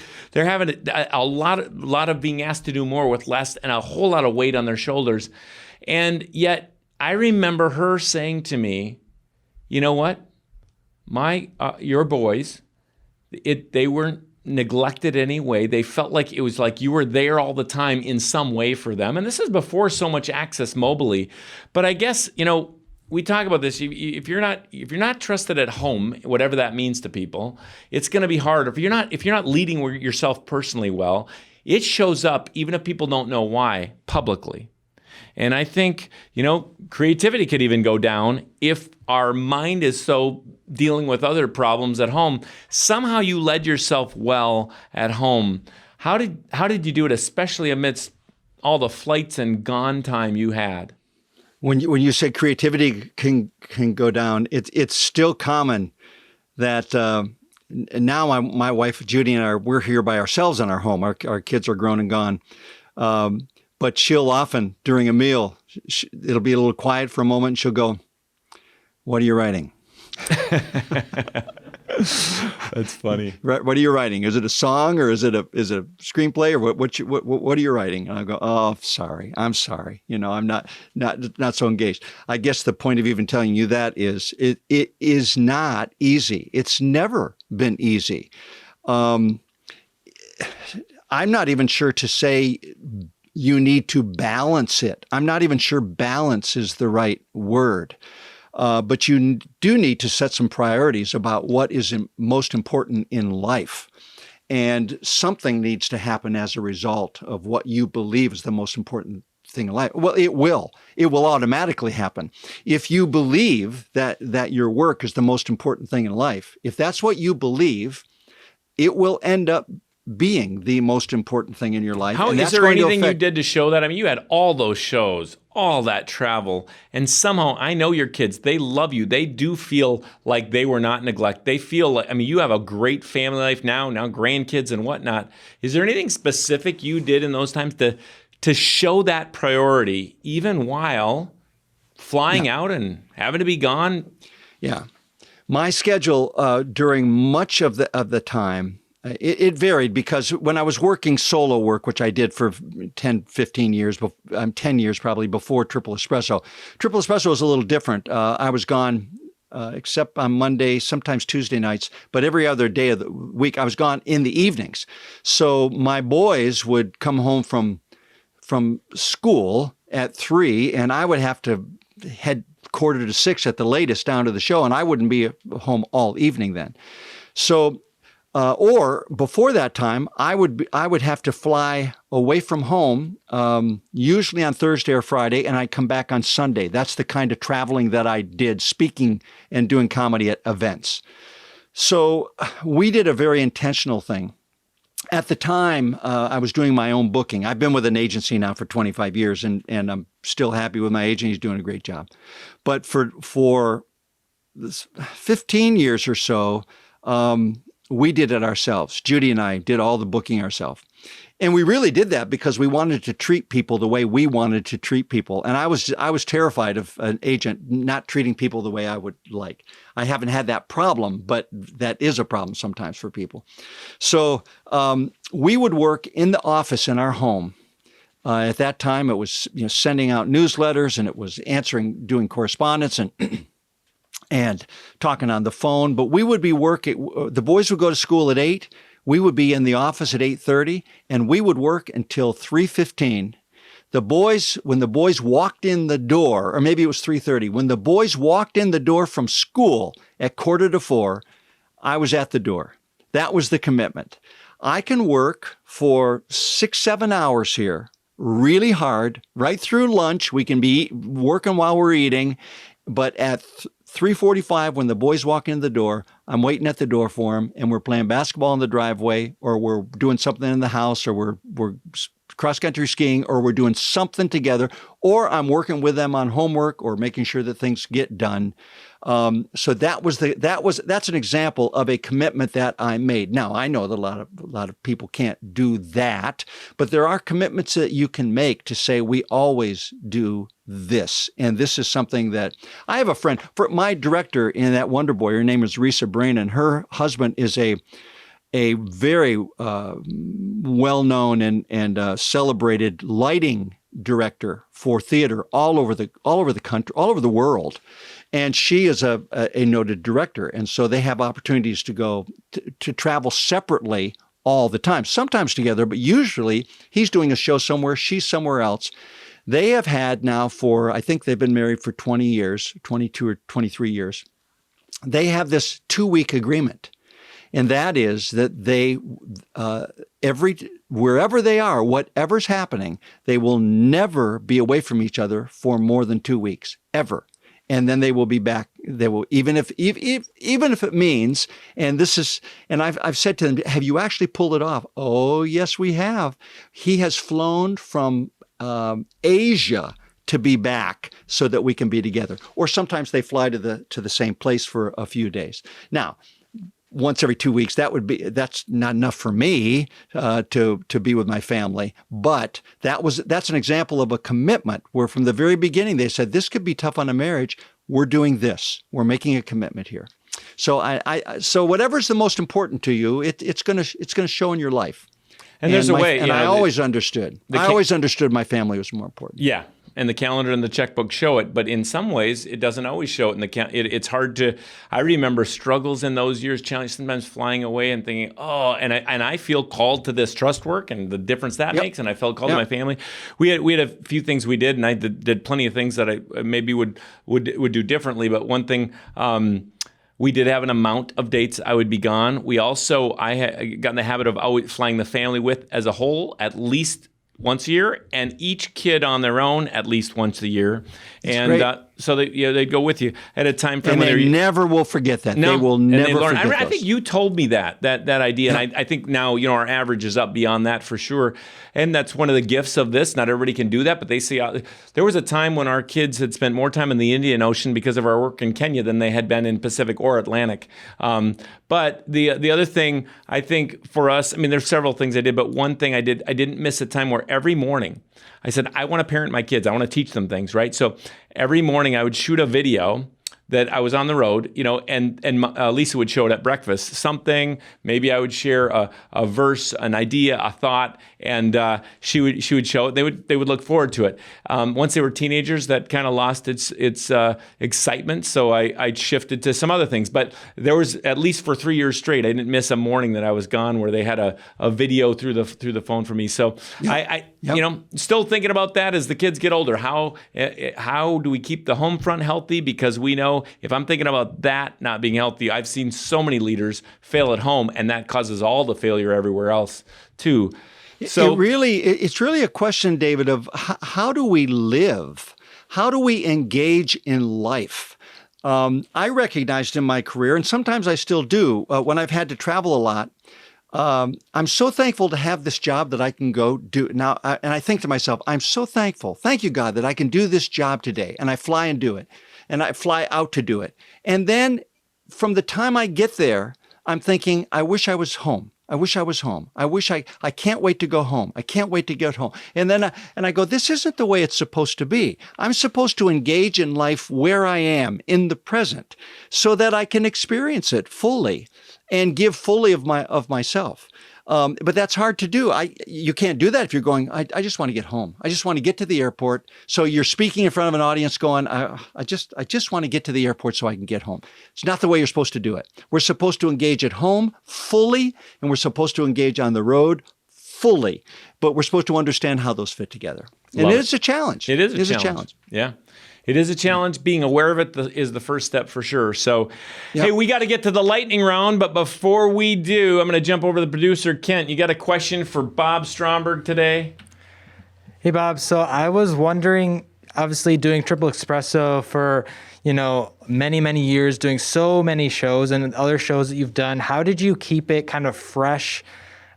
a lot of being asked to do more with less, and a whole lot of weight on their shoulders. And yet, I remember her saying to me, "You know what? Your boys, they weren't neglected anyway. They felt like it was like you were there all the time in some way for them." And this is before so much access mobily. But I guess, we talk about this. If you're not trusted at home, whatever that means to people, it's going to be hard. If you're not leading yourself personally well, it shows up, even if people don't know why, publicly. And I think, creativity could even go down if our mind is so dealing with other problems at home. Somehow you led yourself well at home. How did you do it, especially amidst all the flights and gone time you had? When you say creativity can go down, it's still common that now my wife Judy and we're here by ourselves in our home. Our kids are grown and gone. But she'll often, during a meal, it'll be a little quiet for a moment, and she'll go, "What are you writing?" That's funny. What are you writing? Is it a song, or is it a screenplay, or what are you writing? And I go, "Oh, sorry. I'm sorry. I'm not so engaged." I guess the point of even telling you that is it is not easy. It's never been easy. I'm not even sure to say you need to balance it. I'm not even sure balance is the right word. But you do need to set some priorities about what is most important in life. And something needs to happen as a result of what you believe is the most important thing in life. Well, it will. It will automatically happen. If you believe that your work is the most important thing in life, if that's what you believe, it will end up being the most important thing in your life. Is there anything you did to show that? You had all those shows, all that travel, and somehow I know your kids, they love you. They do feel like they were not neglected. They feel like, you have a great family life now grandkids and whatnot. Is there anything specific you did in those times to show that priority, even while flying out and having to be gone? Yeah. My schedule during much of the time, it varied, because when I was working solo work, which I did for 10, 15 years, 10 years probably before Triple Espresso. Triple Espresso was a little different. I was gone, except on Monday, sometimes Tuesday nights, but every other day of the week I was gone in the evenings. So my boys would come home from school at 3, and I would have to head 5:45 at the latest down to the show, and I wouldn't be home all evening then. So or before that time, I would have to fly away from home, usually on Thursday or Friday, and I'd come back on Sunday. That's the kind of traveling that I did, speaking and doing comedy at events. So we did a very intentional thing. at the time, I was doing my own booking. I've been with an agency now for 25 years, and I'm still happy with my agent. He's doing a great job. But for 15 years or so, we did it ourselves. Judy and I did all the booking ourselves. And we really did that because we wanted to treat people the way we wanted to treat people. And I was terrified of an agent not treating people the way I would like. I haven't had that problem, but that is a problem sometimes for people. So we would work in the office in our home. At that time, it was sending out newsletters, and it was doing correspondence and talking on the phone. But we would be working. The boys would go to school at 8. We would be in the office at 8:30, and we would work until 3:15. When the boys walked in the door, or maybe it was 3:30, when the boys walked in the door from school at 3:45, I was at the door. That was the commitment. I can work for 6-7 hours here, really hard, right through lunch. We can be working while we're eating, but at 3:45, when the boys walk in the door, I'm waiting at the door for them, and we're playing basketball in the driveway, or we're doing something in the house, or we're cross-country skiing, or we're doing something together, or I'm working with them on homework or making sure that things get done. So that's an example of a commitment that I made. Now, I know that a lot of people can't do that, but there are commitments that you can make to say, we always do this. And this is something that I have a friend, for my director in that Wonder Boy, her name is Risa Brain, and her husband is a very well-known and celebrated lighting director for theater all over the country, all over the world. And she is a noted director. And so they have opportunities to go to travel separately all the time, sometimes together, but usually he's doing a show somewhere, she's somewhere else. They have had now I think they've been married for 20 years, 22 or 23 years. They have this 2-week agreement. And that is that they, wherever they are, whatever's happening, they will never be away from each other for more than 2 weeks, ever. And then they will be back. They will, even if it means, and I've said to them, have you actually pulled it off? Oh, yes, we have. He has flown from Asia to be back so that we can be together. Or sometimes they fly to the same place for a few days. Now, once every 2 weeks, that's not enough for me to be with my family. But that's an example of a commitment where from the very beginning they said, this could be tough on a marriage. We're doing this. We're making a commitment here. So so whatever's the most important to you, it's gonna show in your life. And there's a way. And I always understood. I always understood my family was more important. Yeah. And the calendar and the checkbook show it, but in some ways, it doesn't always show it. It's hard to. I remember struggles in those years, challenges, sometimes flying away and thinking, oh, and I feel called to this trust work and the difference that makes, and I felt called to my family. We had a few things we did, and I did plenty of things that I maybe would do differently. But one thing. We did have an amount of dates I would be gone. I had got in the habit of always flying the family with as a whole at least once a year, and each kid on their own at least once a year. And so they'd go with you at a time frame. And they never will forget that. No, they will never forget I think you told me that idea, and I think now our average is up beyond that for sure. And that's one of the gifts of this. Not everybody can do that, but they see there was a time when our kids had spent more time in the Indian Ocean because of our work in Kenya than they had been in Pacific or Atlantic. But the other thing I think for us, there's several things I did, but one thing I didn't miss a time where every morning I said, I want to parent my kids. I want to teach them things, right? So every morning I would shoot a video that I was on the road, and Lisa would show it at breakfast. Something, maybe I would share a verse, an idea, a thought, and she would show it. They would look forward to it. Once they were teenagers, that kind of lost its excitement, so I shifted to some other things. But there was, at least for 3 years straight, I didn't miss a morning that I was gone where they had a video through the phone for me. So still thinking about that as the kids get older. How do we keep the home front healthy? Because we know if I'm thinking about that not being healthy, I've seen so many leaders fail at home, and that causes all the failure everywhere else too. So it's really a question, David, of how do we live? How do we engage in life? I recognized in my career, and sometimes I still do, when I've had to travel a lot, I'm so thankful to have this job that I can go do now. And I think to myself, I'm so thankful. Thank you, God, that I can do this job today. And I fly and do it. And I fly out to do it. And then from the time I get there, I'm thinking, I wish I was home. I wish I was home. I can't wait to go home. I can't wait to get home. And then I go, this isn't the way it's supposed to be. I'm supposed to engage in life where I am in the present so that I can experience it fully and give fully of myself. But that's hard to do. You can't do that if you're going, I just want to get home. I just want to get to the airport. So you're speaking in front of an audience going, I just want to get to the airport so I can get home. It's not the way you're supposed to do it. We're supposed to engage at home fully, and we're supposed to engage on the road fully. But we're supposed to understand how those fit together. And it is a challenge. It is a challenge. Yeah. It is a challenge. Being aware of it is the first step for sure. So, Hey, we got to get to the lightning round. But before we do, I'm going to jump over to the producer, Kent. You got a question for Bob Stromberg today? Hey, Bob. So I was wondering, obviously doing Triple Espresso for, many, many years, doing so many shows and other shows that you've done. How did you keep it kind of fresh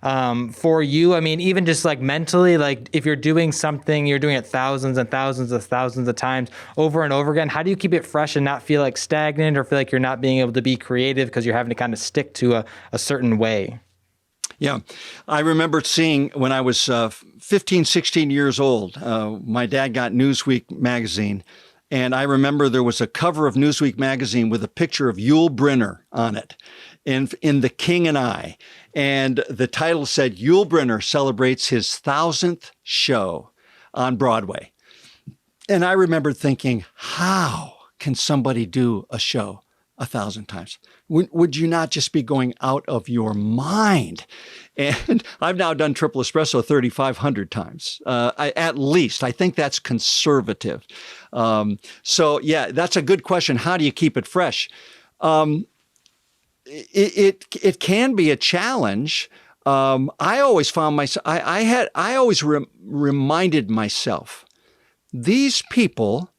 for you? I mean, even just like mentally, like if you're doing something, you're doing it thousands and thousands of times over and over again. How do you keep it fresh and not feel like stagnant or feel like you're not being able to be creative because you're having to kind of stick to a certain way? Yeah. I remember seeing when I was 15, 16 years old, my dad got Newsweek magazine. And I remember there was a cover of Newsweek magazine with a picture of Yul Brynner on it in The King and I. And the title said, Yul Brynner celebrates his 1,000th show on Broadway. And I remember thinking, how can somebody do a show 1,000 times? Would you not just be going out of your mind? And I've now done Triple Espresso 3,500 times, at least. I think that's conservative. So yeah, that's a good question. How do you keep it fresh? It can be a challenge. I always found myself, I always reminded myself, these people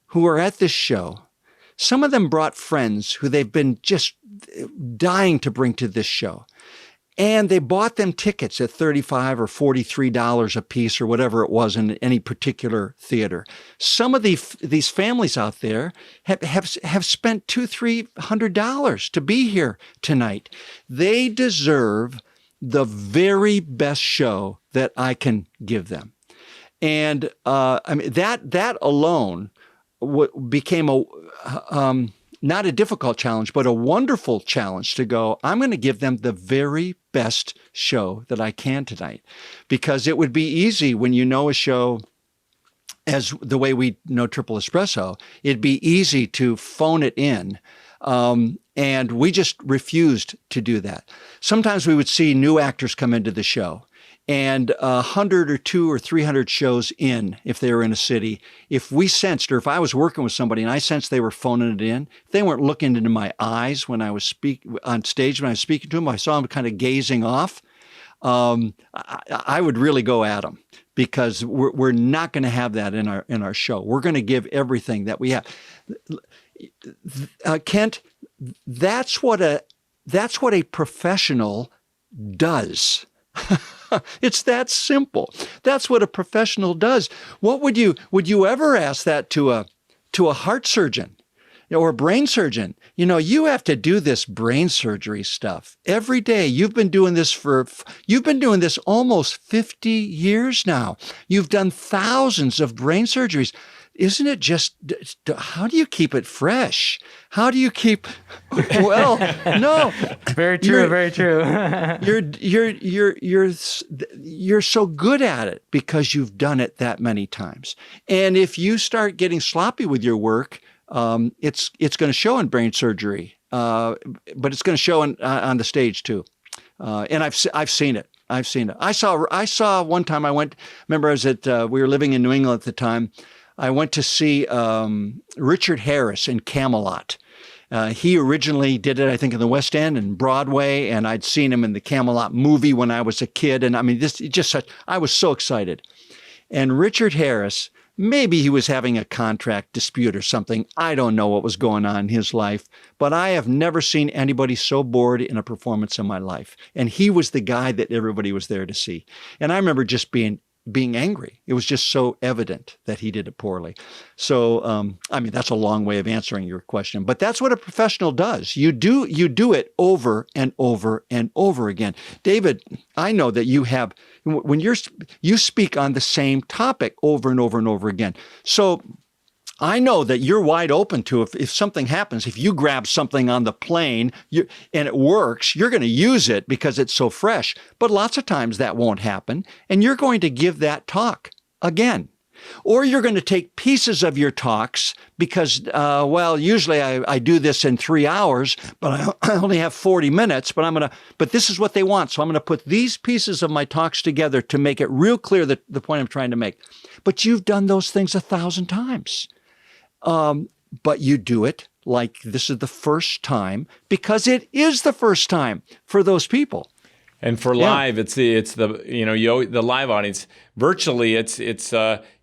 who are at this show, some of them brought friends who they've been just dying to bring to this show. And they bought them tickets at $35 or $43 a piece or whatever it was in any particular theater. Some of these families out there have spent $200-300 to be here tonight. They deserve the very best show that I can give them. And I mean that alone became not a difficult challenge, but a wonderful challenge to go, I'm going to give them the very best show that I can tonight. Because it would be easy when you know a show as the way we know Triple Espresso, it'd be easy to phone it in. And we just refused to do that. Sometimes we would see new actors come into the show. And 100 or 200 or 300 shows in, if they were in a city, if we sensed, or if I was working with somebody and I sensed they were phoning it in, if they weren't looking into my eyes when I was on stage when I was speaking to them, I saw them kind of gazing off, I would really go at them, because we're not going to have that in our show. We're going to give everything that we have. Kent, that's what a professional does. It's that simple. That's what a professional does. What would you ever ask that to a heart surgeon or a brain surgeon? You have to do this brain surgery stuff every day. You've been doing this almost 50 years now. You've done thousands of brain surgeries. Isn't it just, how do you keep it fresh? How do you keep, well, no. Very true, very true. You're so good at it because you've done it that many times. And if you start getting sloppy with your work, it's going to show in brain surgery, but it's going to show on the stage too. And I've seen it. I saw one time remember I was we were living in New England at the time. I went to see Richard Harris in Camelot. He originally did it, I think, in the West End and Broadway, and I'd seen him in the Camelot movie when I was a kid. And I mean, I was so excited. And Richard Harris Maybe he was having a contract dispute or something. I don't know what was going on in his life, but I have never seen anybody so bored in a performance in my life. And he was the guy that everybody was there to see. And I remember just being angry. It was just so evident that he did it poorly. So, that's a long way of answering your question, but that's what a professional does. You do it over and over and over again. David, I know that when you speak on the same topic over and over and over again. So I know that you're wide open to if something happens, if you grab something on the plane and it works, you're going to use it because it's so fresh. But lots of times that won't happen, and you're going to give that talk again. Or you're going to take pieces of your talks because, usually I do this in 3 hours, but I only have 40 minutes, but this is what they want. So I'm going to put these pieces of my talks together to make it real clear that the point I'm trying to make. But you've done those things 1,000 times. But you do it like this is the first time because it is the first time for those people. And for live, it's the live audience. Virtually, it's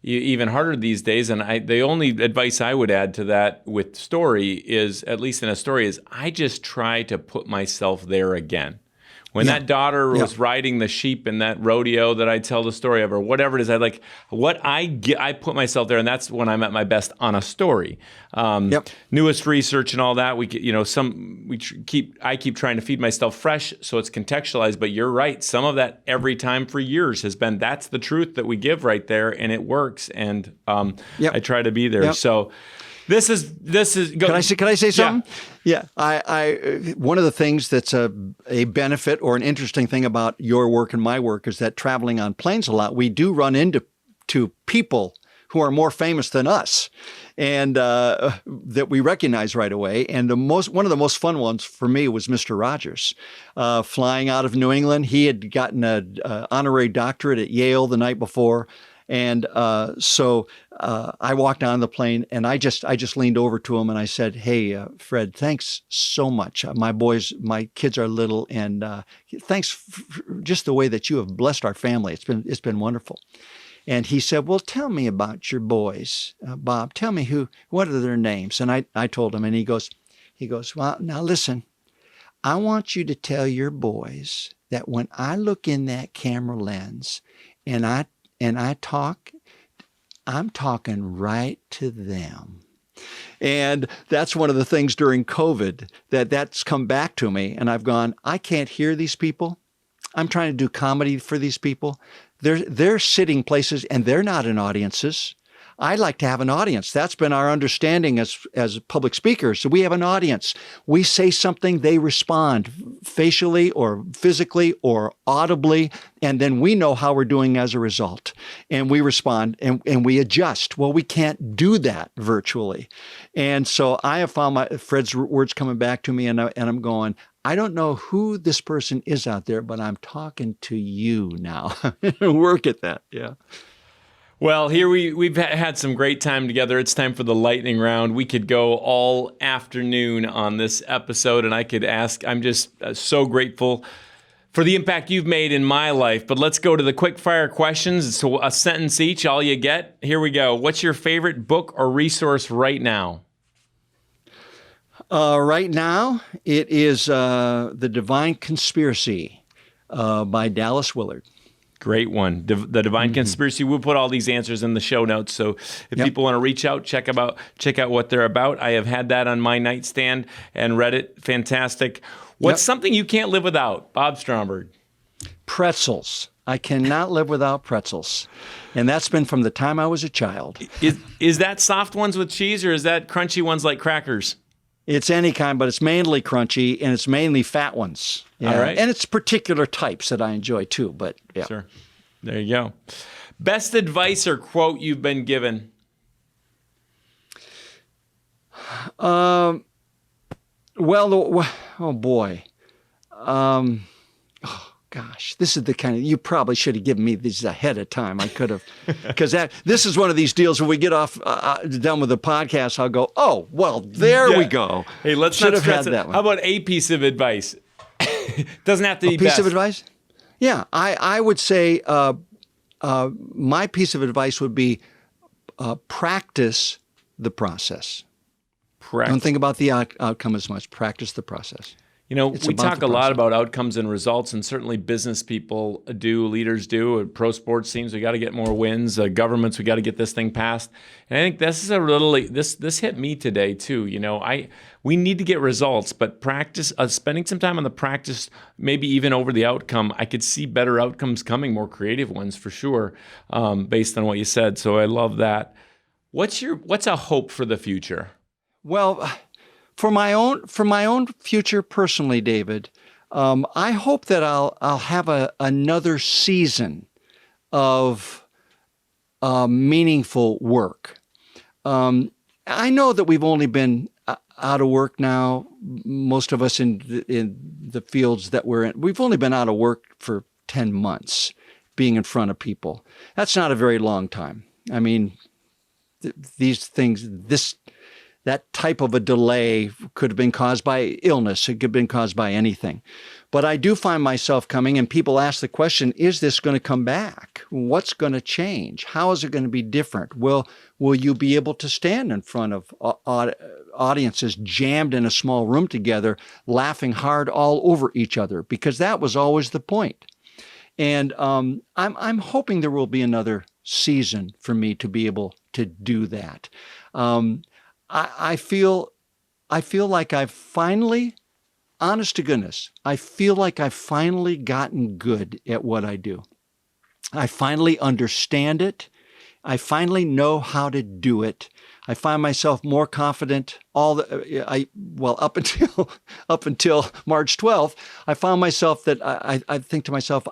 even harder these days. And the only advice I would add to that with story is, at least in a story, is I just try to put myself there again. When that daughter was riding the sheep in that rodeo that I tell the story of, or whatever it is, I put myself there, and that's when I'm at my best on a story. Newest research and all that, I keep trying to feed myself fresh so it's contextualized. But you're right, some of that every time for years has been that's the truth that we give right there, and it works. And I try to be there. Yep. So. This is. Can I say something? Yeah. I one of the things that's a benefit or an interesting thing about your work and my work is that traveling on planes a lot, we do run into people who are more famous than us, and that we recognize right away. And one of the most fun ones for me was Mr. Rogers, flying out of New England. He had gotten an honorary doctorate at Yale the night before. And so I walked on the plane, and I just leaned over to him and I said, "Hey, Fred, thanks so much. My kids are little, and thanks for just the way that you have blessed our family. It's been wonderful." And he said, "Well, tell me about your boys, Bob. Tell me what are their names?" And I told him, and he goes, "Well, now listen, I want you to tell your boys that when I look in that camera lens, and I talk, I'm talking right to them." And that's one of the things during COVID that's come back to me. And I've gone, I can't hear these people. I'm trying to do comedy for these people. They're sitting places and they're not in audiences. I like to have an audience. That's been our understanding as public speakers. So we have an audience. We say something, they respond facially or physically or audibly, and then we know how we're doing as a result. And we respond and we adjust. Well, we can't do that virtually. And so I have found Fred's words coming back to me, and I'm going, I don't know who this person is out there, but I'm talking to you now. Work at that. Yeah. Well, here we've had some great time together. It's time for the lightning round. We could go all afternoon on this episode, and I could ask. I'm just so grateful for the impact you've made in my life. But let's go to the quick fire questions. It's a sentence each, all you get. Here we go. What's your favorite book or resource right now? Right now, it is The Divine Conspiracy by Dallas Willard. Great one. The Divine Conspiracy. We'll put all these answers in the show notes. So if people want to reach out, check out what they're about. I have had that on my nightstand and read it. Fantastic. What's something you can't live without? Bob Stromberg. Pretzels. I cannot live without pretzels. And that's been from the time I was a child. Is that soft ones with cheese, or is that crunchy ones like crackers? It's any kind, but it's mainly crunchy, and it's mainly fat ones. Yeah. All right. And it's particular types that I enjoy too, but yeah. Sure. There you go. Best advice or quote you've been given? Oh boy. Gosh, this is the kind of, you probably should have given me these ahead of time. I could have, because this is one of these deals when we get off, done with the podcast, I'll go, oh, well, there we go. Hey, let's should not stress had it. that one. How about a piece of advice? Doesn't have to be a piece best. of advice? Yeah, I would say my piece of advice would be practice the process. Don't think about the outcome as much. Practice the process. We talk a lot about outcomes and results, and certainly business people do, leaders do. Pro sports teams, we got to get more wins. Governments, we got to get this thing passed. And I think this is this hit me today too. We need to get results, but practice, spending some time on the practice, maybe even over the outcome, I could see better outcomes coming, more creative ones for sure, based on what you said. So I love that. What's a hope for the future? Well, for my own future personally, David, I hope that I'll have another season of meaningful work. I know that we've only been out of work now. Most of us in the fields that we're in, we've only been out of work for 10 months, being in front of people. That's not a very long time. I mean, these things, that type of a delay could have been caused by illness. It could have been caused by anything. But I do find myself coming, and people ask the question, is this going to come back? What's going to change? How is it going to be different? Will you be able to stand in front of audiences jammed in a small room together, laughing hard all over each other? Because that was always the point. And I'm hoping there will be another season for me to be able to do that. I feel like I've finally, honest to goodness, I feel like I've finally gotten good at what I do. I finally understand it. I finally know how to do it. I find myself more confident up until March 12th. I found myself that I think to myself,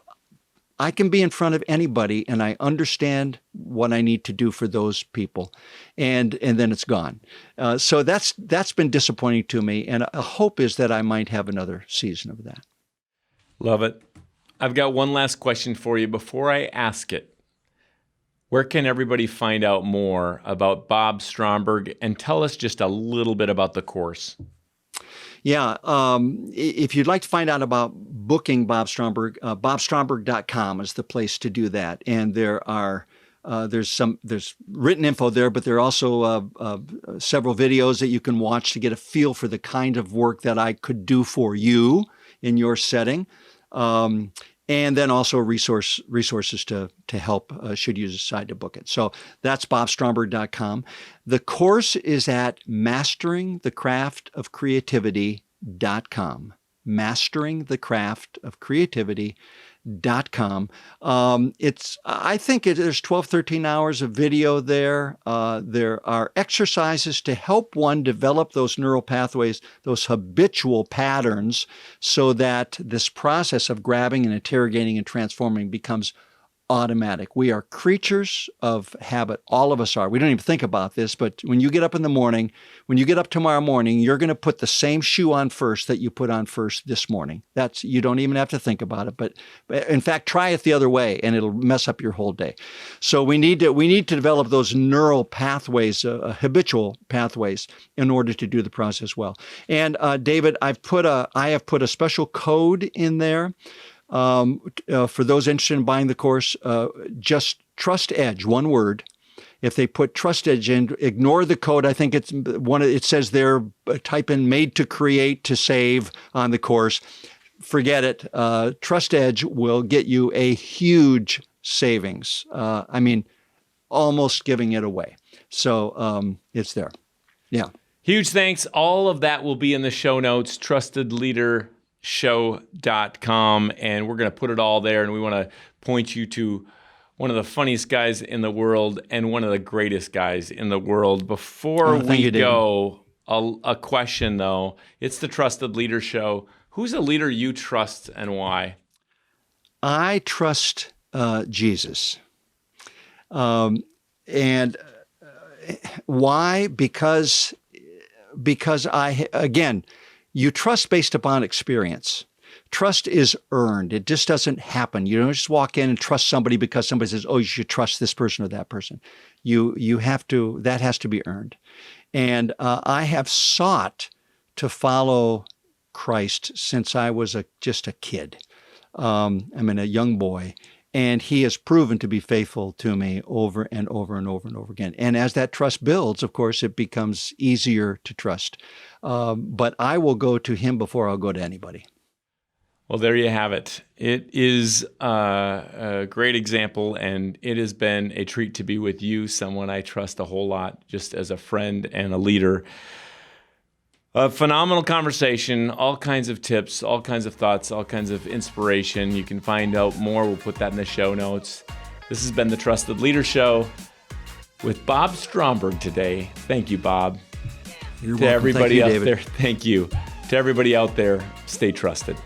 I can be in front of anybody and I understand what I need to do for those people. And then it's gone. So that's been disappointing to me. And a hope is that I might have another season of that. Love it. I've got one last question for you. Before I ask it, where can everybody find out more about Bob Stromberg? And tell us just a little bit about the course. Yeah, if you'd like to find out about booking Bob Stromberg, bobstromberg.com is the place to do that. And there's written info there, but there are also several videos that you can watch to get a feel for the kind of work that I could do for you in your setting. And then also resources to help should you decide to book it. So that's bobstromberg.com. The course is at masteringthecraftofcreativity.com. Masteringthecraftofcreativity.com. I think there's 12, 13 hours of video there. There are exercises to help one develop those neural pathways, those habitual patterns, so that this process of grabbing and interrogating and transforming becomes automatic. We are creatures of habit. All of us are. We don't even think about this, but when you get up in the morning, when you get up tomorrow morning, you're going to put the same shoe on first that you put on first this morning. You don't even have to think about it. But in fact, try it the other way and it'll mess up your whole day. So we need to develop those neural pathways, habitual pathways, in order to do the process well. And David, I have put a special code in there. For those interested in buying the course, just Trust Edge, one word. If they put Trust Edge in, ignore the code. I think it says there, type in made to create to save on the course. Forget it. Trust Edge will get you a huge savings. Almost giving it away. So it's there. Yeah. Huge thanks. All of that will be in the show notes, trustedleadershow.com, and we're going to put it all there, and we want to point you to one of the funniest guys in the world and one of the greatest guys in the world. Before we go, a question, though. It's the Trusted Leader Show. Who's a leader you trust and why? I trust Jesus. And why? Because you trust based upon experience. Trust is earned. It just doesn't happen. You don't just walk in and trust somebody because somebody says, "Oh, you should trust this person or that person." You have to. That has to be earned. And I have sought to follow Christ since I was just a kid. A young boy, And he has proven to be faithful to me over and over and over and over again. And as that trust builds, of course, it becomes easier to trust. But I will go to him before I'll go to anybody. Well, there you have it. It is a great example, and it has been a treat to be with you, someone I trust a whole lot, just as a friend and a leader. A phenomenal conversation, all kinds of tips, all kinds of thoughts, all kinds of inspiration. You can find out more. We'll put that in the show notes. This has been the Trusted Leader Show with Bob Stromberg today. Thank you, Bob. You're to welcome. everybody Thank you, out David. there, thank you. To everybody out there, stay trusted.